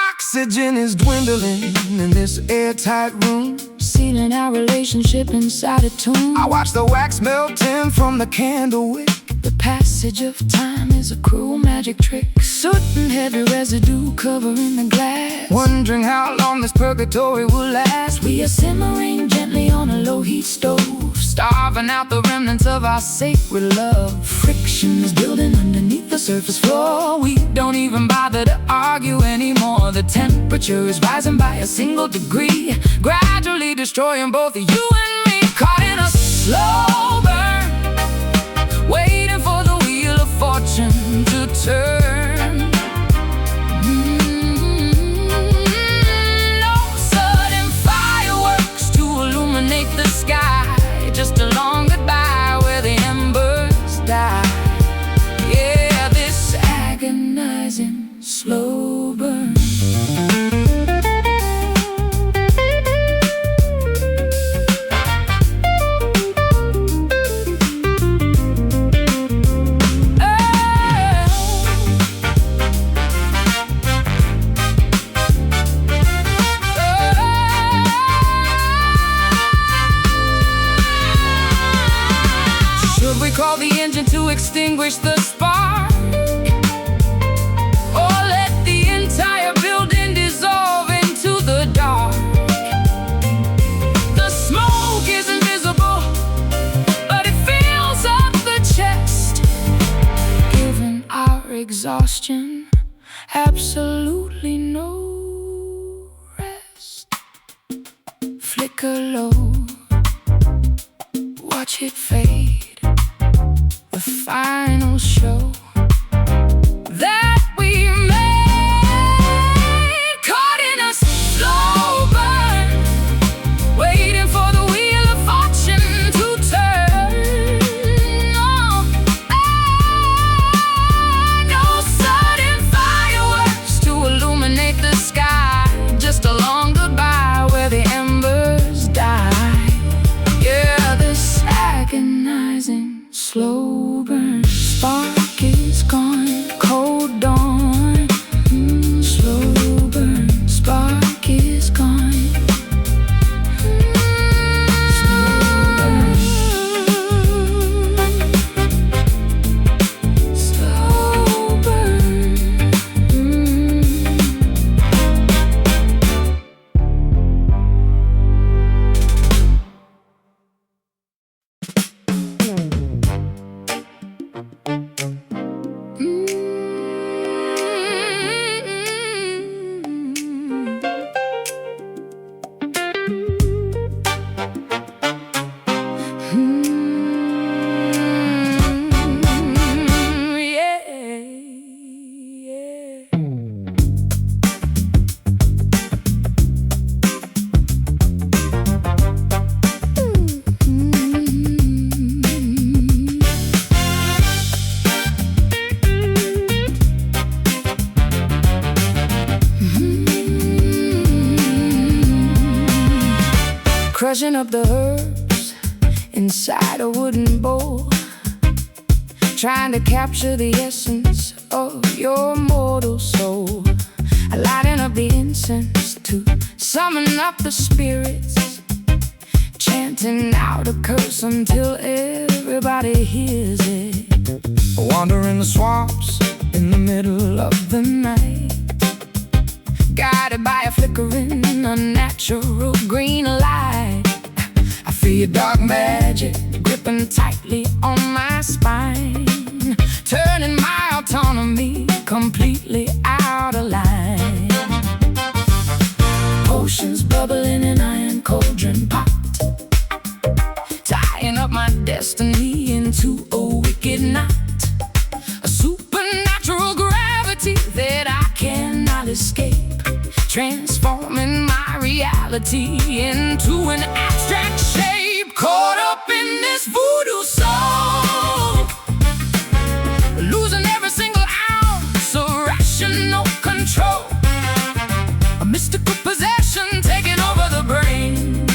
Oxygen is dwindling in this airtight room, sealing our relationship inside a tomb. I watch the wax melting from the candle wick. The passage of time is a cruel magic trick. Soot and heavy residue covering the glass, wondering how long this purgatory will last. We are simmering gently on a low heat stove, starving out the remnants of our sacred love. Friction is building underneath the surface floor. We don't even bother to argue anymore. The temperature is rising by a single degree, gradually destroying both you and me. Caught in a slow burn, waiting for the wheel of fortune to turn. No sudden fireworks to illuminate the sky, just a long goodbye where the embers die. Yeah, this agonizing slow burn. Call the engine to extinguish the spark, or let the entire building dissolve into the dark. The smoke is invisible, but it fills up the chest, giving our exhaustion absolutely no rest. Flicker low, watch it fade. The final show that we made, caught in a slow burn, waiting for the wheel of fortune to turn. No sudden fireworks to illuminate the sky, just a long goodbye where the embers die. Yeah, this agonizing slow burn. Spark is gone, cold dawn. Slow burn. Spark is gone. Slow burn. Slow burn. Crushing up the herbs inside a wooden bowl, trying to capture the essence of your mortal soul. Lighting up the incense to summon up the spirits, chanting out a curse until everybody hears it. Wandering the swamps in the middle of the night, guided by a flickering, unnatural green light. Your dark magic gripping tightly on my spine, turning my autonomy completely out of line. Potions bubbling in iron cauldron pot, tying up my destiny into a wicked knot. A supernatural gravity that I cannot escape, transforming my reality into an abstract shape. Caught up in this voodoo soul, losing every single ounce of rational control. A mystical possession taking over the brain,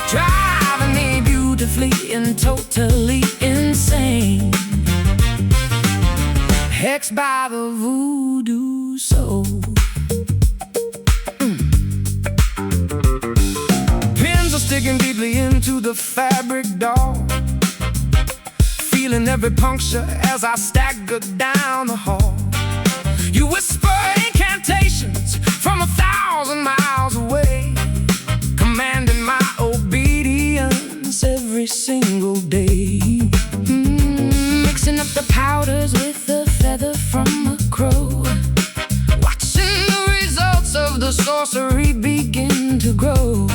driving me beautifully and totally insane. Hexed by the voodoo soul. Pins are sticking deeply into the fabric, doll, feeling every puncture as I stagger down the hall. You whisper incantations from 1,000 miles away, commanding my obedience every single day. Mixing up the powders with the feather from a crow, watching the results of the sorcery begin to grow.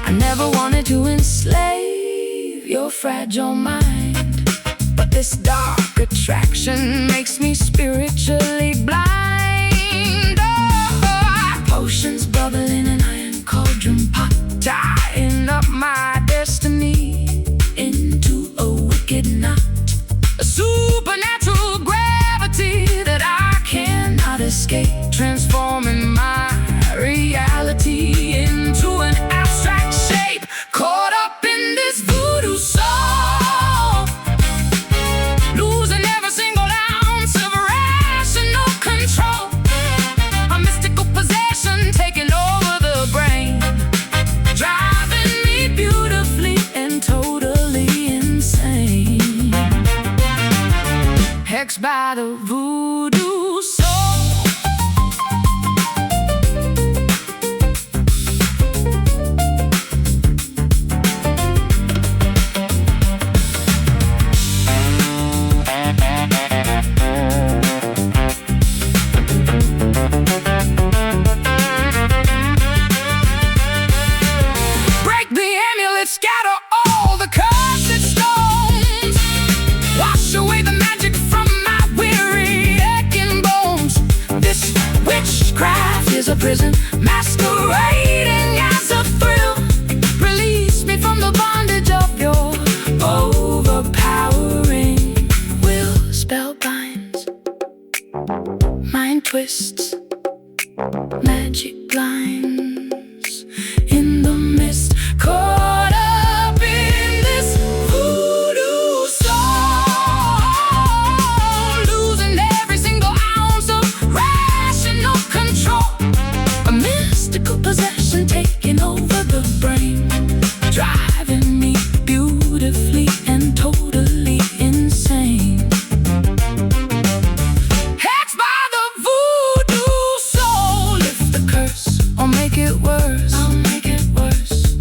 I never wanted to enslave your fragile mind, but this dark attraction makes me spiritually blind. Oh, potions bubbling in an iron cauldron pot, tying up my destiny into a wicked knot. A supernatural gravity that I cannot escape, transforming my reality into an abstract shape. Caught up in this voodoo soul, losing every single ounce of rational control. A mystical possession taking over the brain, driving me beautifully and totally insane. Hexed by the voodoo soul. Break the amulet, scatter all the cursed stones, wash away the magic from my weary aching bones. This witchcraft is a prison masquerading as a thrill. Release me from the bondage of your overpowering will. Spell binds, mind twists, magic blinds in the mist. Caught up in this voodoo soul, losing every single ounce of rational control. A mystical possession taking over the brain, driving me beautifully and totally insane. Hexed by the voodoo soul. Lift the curse or make it worse. I'll make it worse.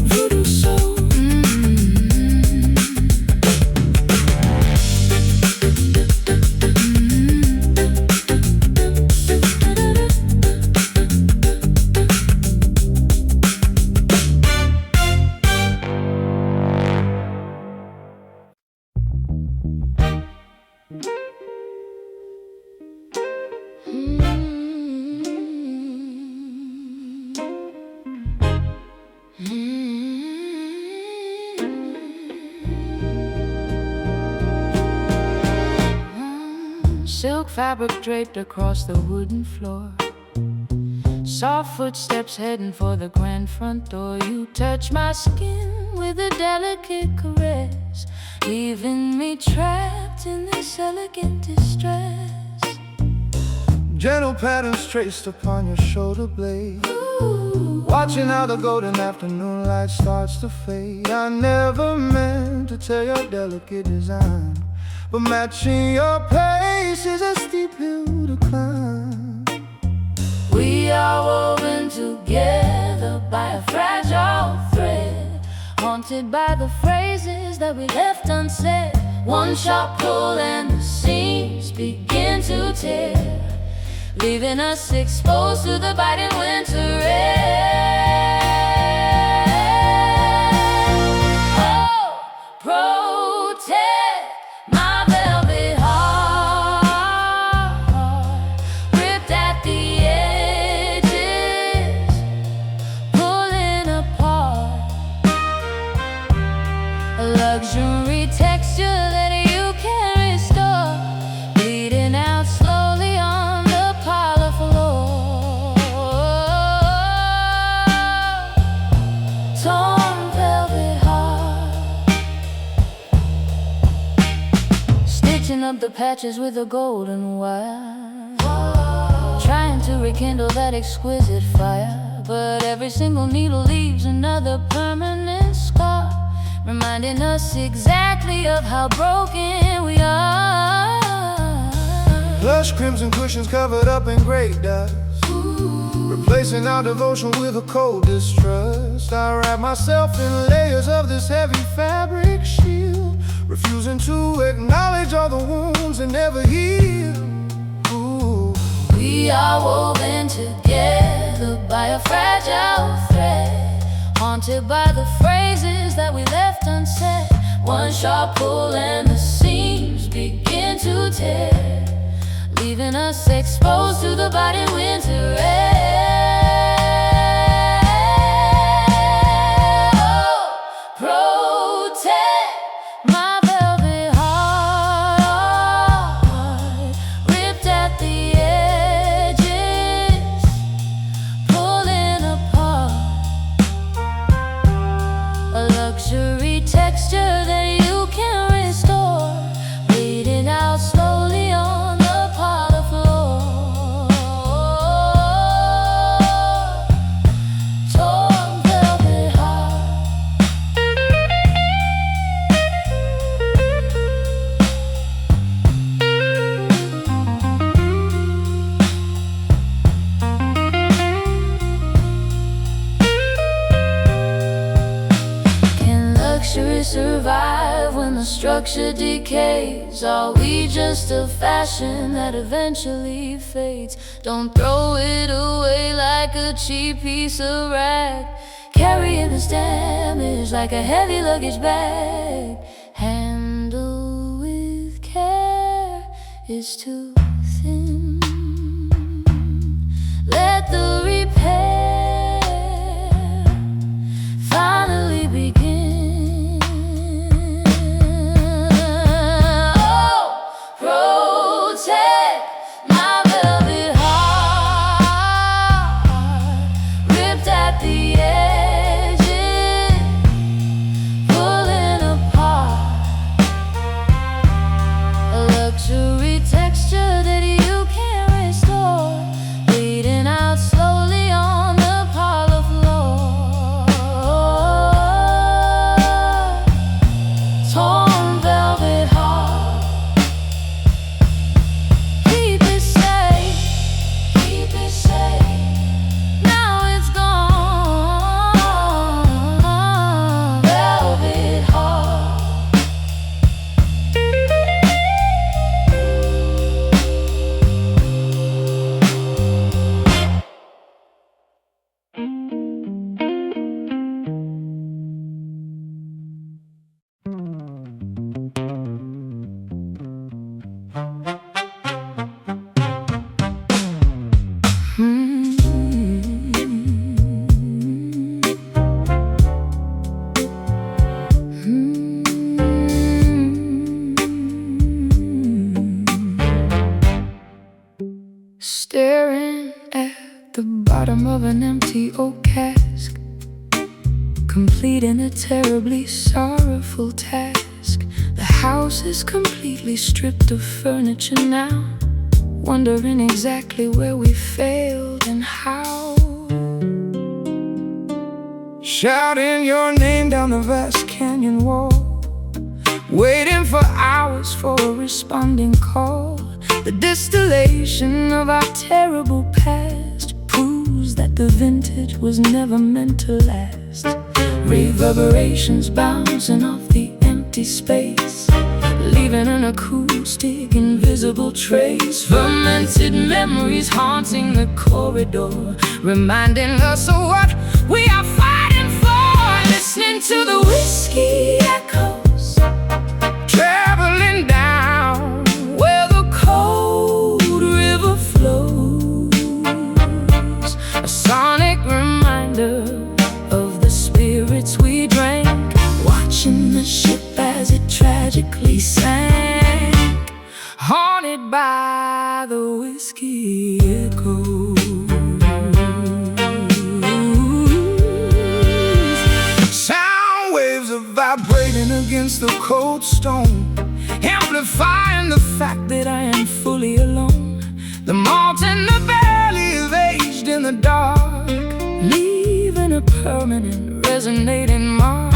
Voodoo soul. Silk fabric draped across the wooden floor, soft footsteps heading for the grand front door. You touch my skin with a delicate caress, leaving me trapped in this elegant distress. Gentle patterns traced upon your shoulder blade, watching how the golden afternoon light starts to fade. I never meant to tear your delicate design, but matching your pace is a steep hill to climb. We are woven together by a fragile thread, haunted by the phrases that we left unsaid. One sharp pull and the seams begin to tear, leaving us exposed to the biting winter air. Oh, protect my velvet heart, ripped at the edges, pulling apart. A luxury texture that you can restore, bleeding out slowly on the parlor floor. Torn velvet heart, stitching up the patches with a golden wire, trying to rekindle that exquisite fire, but every single needle leaves another permanent scar, reminding us exactly of how broken we are. Plush crimson cushions covered up in great dust, replacing our devotion with a cold distrust. I wrap myself in layers of this heavy fabric shield, refusing to acknowledge all the wounds that never heal. Ooh. We are woven together by a fragile thread, haunted by the phrases that we left unsaid. One sharp pull and the seams begin to tear, leaving us exposed to the biting winter air. Oh, protect my velvet heart, ripped at the edges, pulling apart. A luxury texture that you can restore, bleeding out slowly on the parlor floor. Torn velvet heart. Can luxury survive when the structure decays? Are we just a fashion that eventually fades? Don't throw it away like a cheap piece of rag, carrying this damage like a heavy luggage bag. Handle with care is too thin. Let the repair finally begin. Oh, protect my velvet heart, ripped at the edges, pulling apart. A luxury texture that you can restore, bleeding out slowly on the parlor floor. Torn velvet heart, keep it safe, keep it safe. Now it's gone, velvet heart. Staring at the bottom of an empty oak cask, completing a terribly sorrowful task. The house is completely stripped of furniture now, wondering exactly where we failed and how. Shouting your name down the vast canyon wall, waiting for hours for a responding call. The distillation of our terrible past proves that the vintage was never meant to last. reverberations bouncing off the empty space, leaving an acoustic, invisible trace. Fermented memories haunting the corridor, reminding us of what we are fighting for. Listening to the whiskey echoes, traveling down where the cold river flows. A sonic reminder of the spirits we drank, watching the ship as it tragically sank, haunted by the whiskey echoes. Sound waves are vibrating against the cold stone, amplifying the fact that I am fully alone. The malt and the barley have aged in the dark, leaving a permanent resonating mark.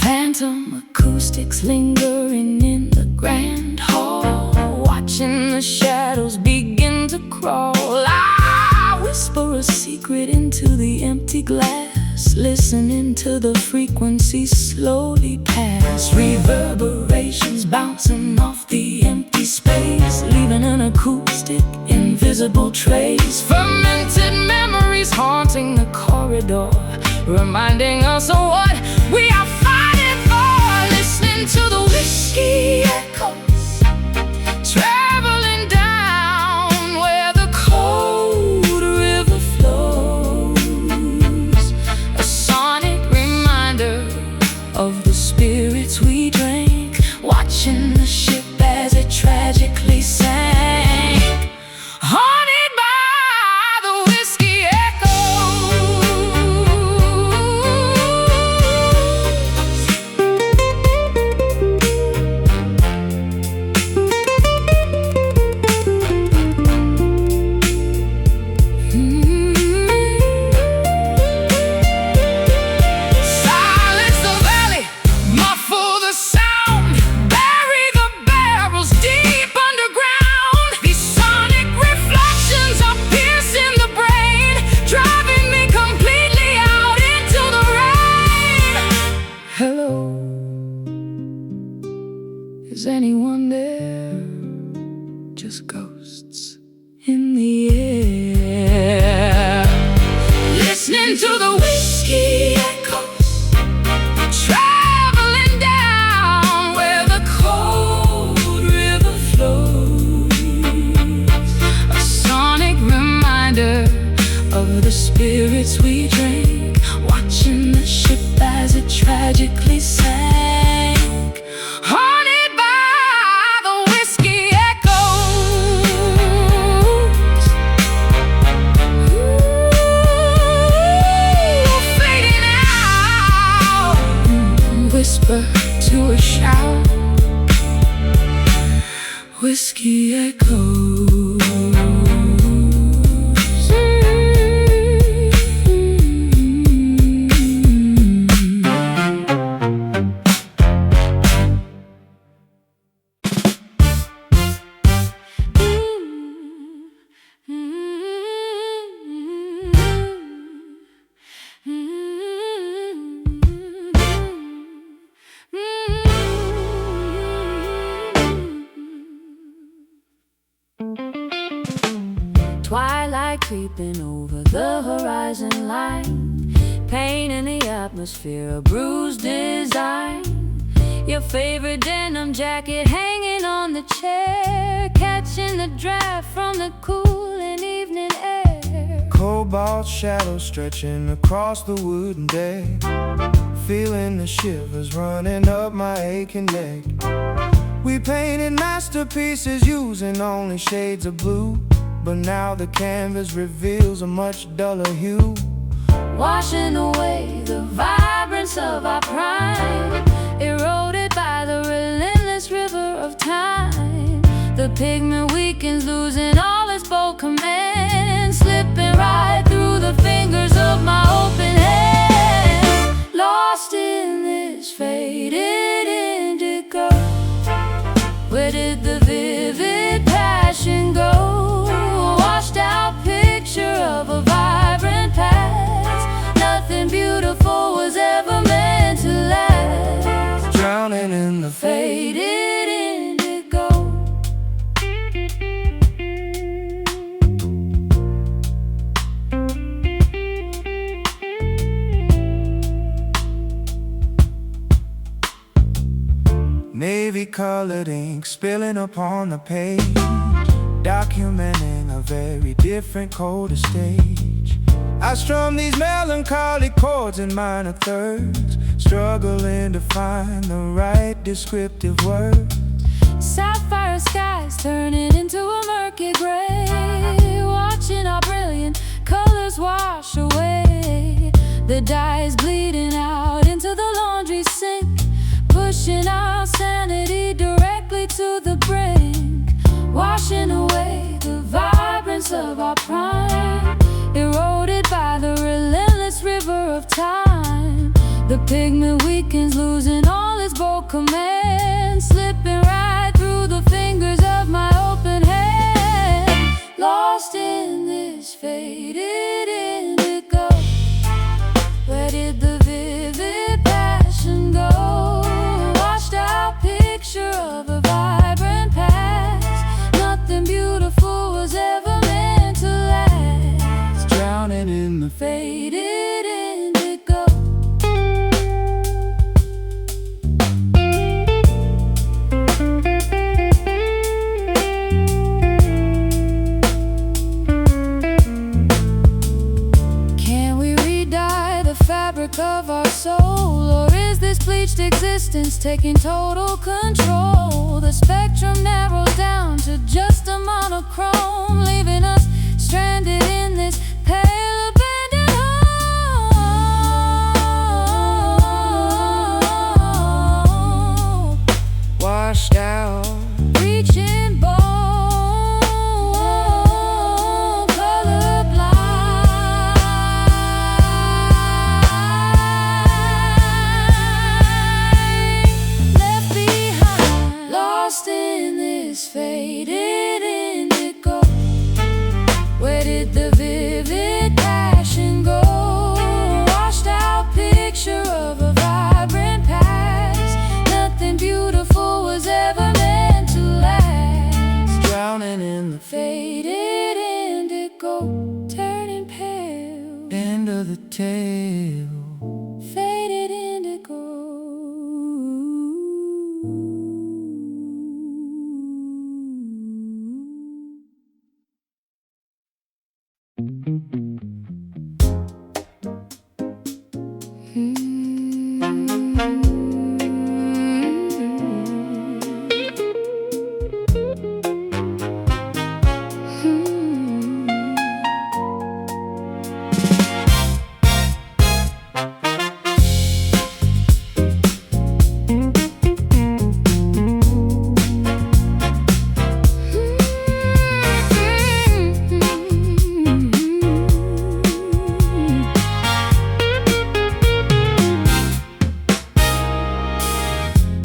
Phantom acoustics lingering in the grand hall, watching the shadows begin to crawl. I whisper a secret into the empty glass, listening to the frequencies slowly pass. Reverberations bouncing off the empty space, leaving an acoustic, invisible trace. Fermented memories haunting the corridor, reminding us of what we are fighting for. Listening to the whiskey echoes, traveling down where the cold river flows. A sonic reminder of the spirits we drank, watching the ship as it tragically sank, haunted by the whiskey Is anyone there? Just ghosts in the air. Listening to the whiskey echoes, traveling down where the cold river flows. A sonic reminder of the spirits we drank, watching the ship as it tragically sank, haunted by the whiskey echoes. Ooh, fading out, whisper to a shout, whiskey echoes. Twilight creeping over the horizon line, pain in the atmosphere, a bruised design. Your favorite denim jacket hanging on the chair, catching the draft from the cooling evening air. Cobalt shadows stretching across the wooden deck, feeling the shivers running up my aching neck. We painted masterpieces using only shades of blue, but now the canvas reveals a much duller hue, washing away the vibrance of our prime, eroded by the relentless river of time. The pigment weakens, losing all its bold command, slipping right through the fingers of my open hand. Lost in this faded indigo, where did the vivid passion go? Washed out picture of a vibrant past, nothing beautiful was ever meant. Navy colored ink spilling upon the page, documenting a very different colder stage. I strum these melancholy chords in minor thirds, struggling to find the right descriptive word. Sapphire skies turning into a murky gray, watching our brilliant colors wash away. The dye is bleeding out into the laundry sink, pushing our sanity directly to the brink, washing away the vibrance of our prime, eroded by the relentless river of time. The pigment weakens, losing all its bold command, slipping right through the fingers of my open hand. Lost in this faded indigo, where did the vivid passion go? Washed out picture of a vibrant past, nothing beautiful was ever meant to last. Drowning in the Faded indigo. Of our soul, or is this bleached existence taking total control? The spectrum narrows down to just a monochrome, leaving us stranded in this pale abandoned home. washed out, Reaching bold, left behind, lost in this faded indigo. Where did the vivid passion go? Washed out picture of a vibrant past, nothing beautiful was ever meant to last. drowning in the Faded indigo, turning pale. end of the tale. Faded indigo.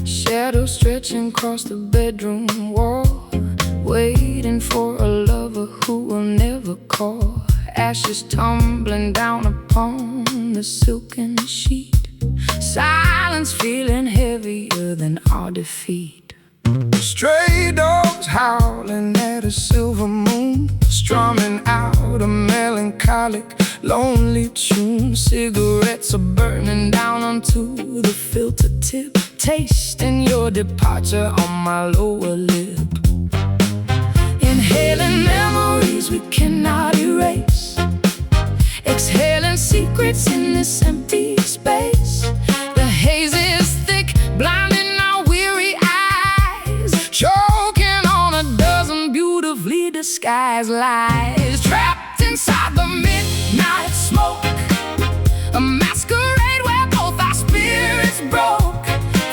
Shadow stretching across the bedroom wall, waiting for a lover who will never call. Ashes tumbling down upon the silken sheet, silence feeling heavier than our defeat. Stray dogs howling at a silver moon, strumming out a melancholic, lonely tune. Cigarettes are burning down onto the filter tip, tasting your departure on my lower lip. Inhaling memories we cannot erase, exhaling secrets in this empty space. The haze is thick, blinding our weary eyes, choking on a dozen beautifully disguised lies. Trapped inside the midnight smoke, a masquerade where both our spirits broke,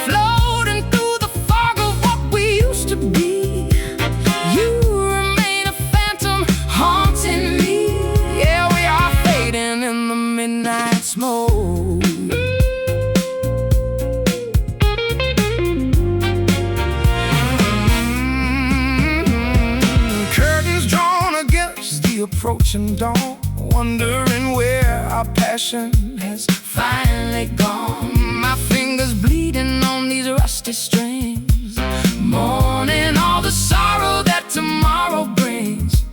floating through the fog of what we used to be. You remain a phantom haunting me. Yeah, we are fading in the midnight smoke. Curtains drawn against the approaching dawn, wondering where our passion has finally gone. My fingers bleeding on these rusty strings, mourning all the sorrow that tomorrow brings.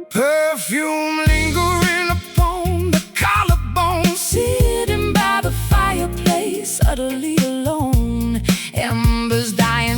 Perfume lingering upon the collarbone, sitting by the fireplace, utterly alone. Embers dying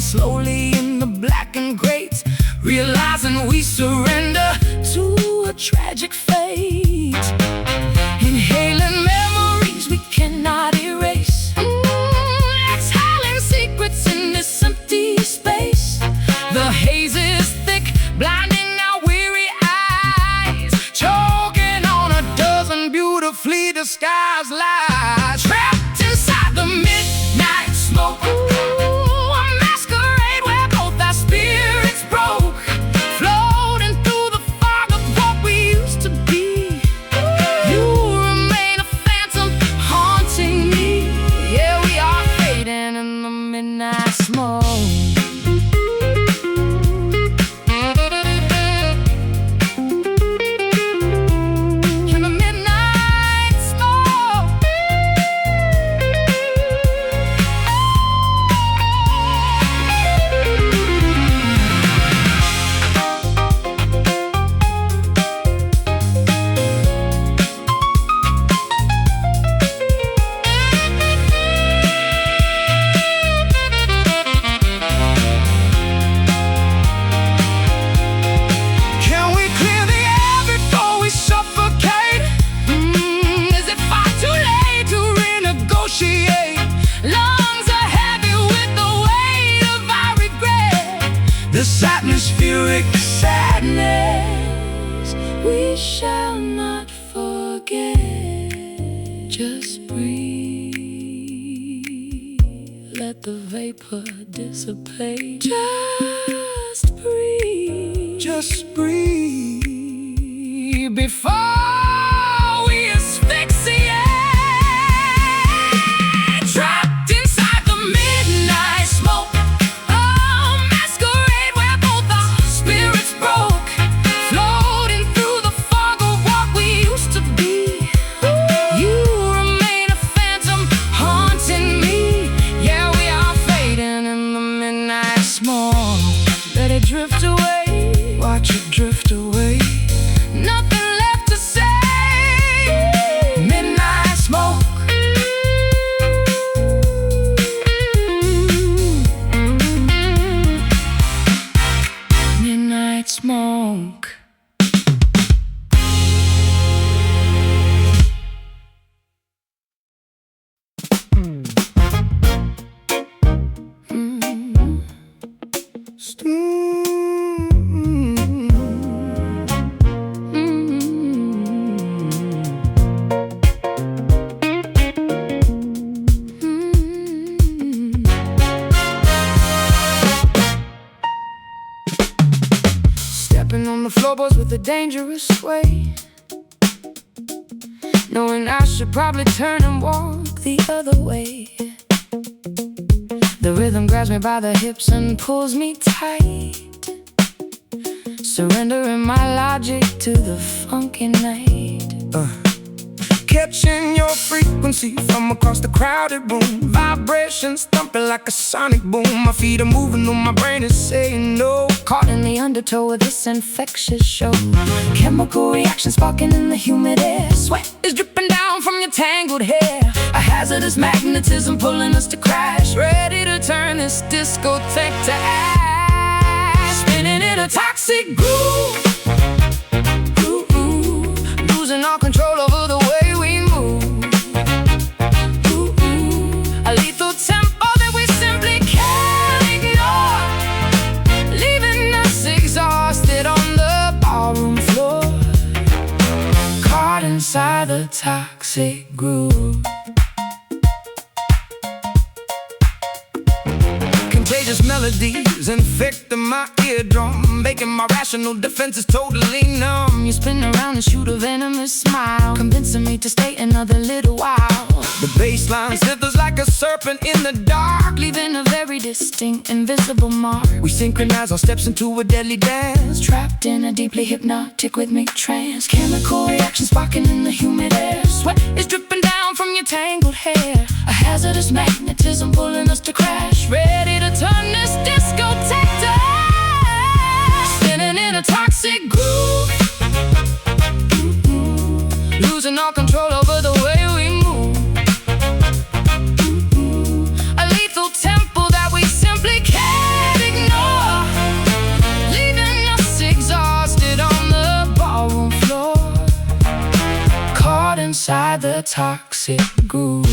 negotiate. Lungs are heavy with the weight of our regret. This atmospheric Sadness we shall not forget. Just breathe, let the vapor dissipate. Just breathe, just breathe before we asphyxiate. Trapped inside the midnight smoke, a masquerade where both our spirits broke. Floating through the fog of what we used to be. You remain a phantom haunting me. Yeah, we are fading in the midnight smoke. Let it drift away, watch it drift away. nothing left to say. Midnight smoke. Midnight smoke. Stepping on the floorboards with a dangerous sway, knowing I should probably turn and walk the other way. The rhythm grabs me by the hips and pulls me tight, surrendering my logic to the funky night. Catching your frequency from across the crowded room, vibrations thumping like a sonic boom. My feet are moving though my brain is saying no. Caught in the undertow of this infectious show, chemical reaction sparking in the humid air. Sweat is dripping down from your tangled hair, a hazardous magnetism pulling us to crash. Ready to turn this discotheque to ash, spinning in a toxic groove. Losing all control over the way we move. A lethal tempo that we simply can't ignore, leaving us exhausted on the ballroom floor, caught inside the toxic groove. Contagious melodies infecting my eardrum, making my rational defenses totally numb. You spin around and shoot a venomous smile, convincing me to stay another little while. The bass line slithers like a serpent in the dark, leaving a very distinct invisible mark. We synchronize our steps into a deadly dance, trapped in a deeply hypnotic rhythmic trance. Chemical reaction sparking in the humid air. Sweat is dripping down from your tangled hair, a hazardous magnetism pulling us to crash. Ready to turn this discotheque to ash, spinning in a toxic groove. Losing all control over the way we move. A lethal tempo that we simply can't ignore, leaving us exhausted on the ballroom floor, caught inside the toxic groove.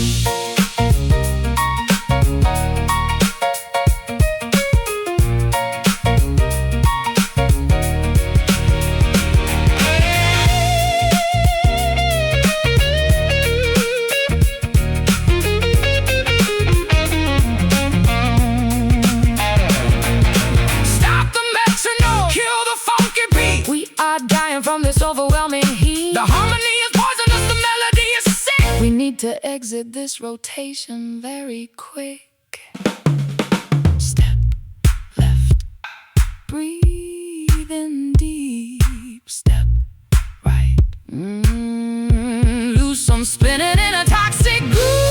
Dying from this overwhelming heat. The harmony is poisonous, the melody is sick. We need to exit this rotation very quick. Step left, breathe in deep. Step right, lose some spinning in a toxic groove.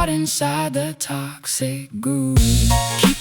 Inside the toxic groove. Keep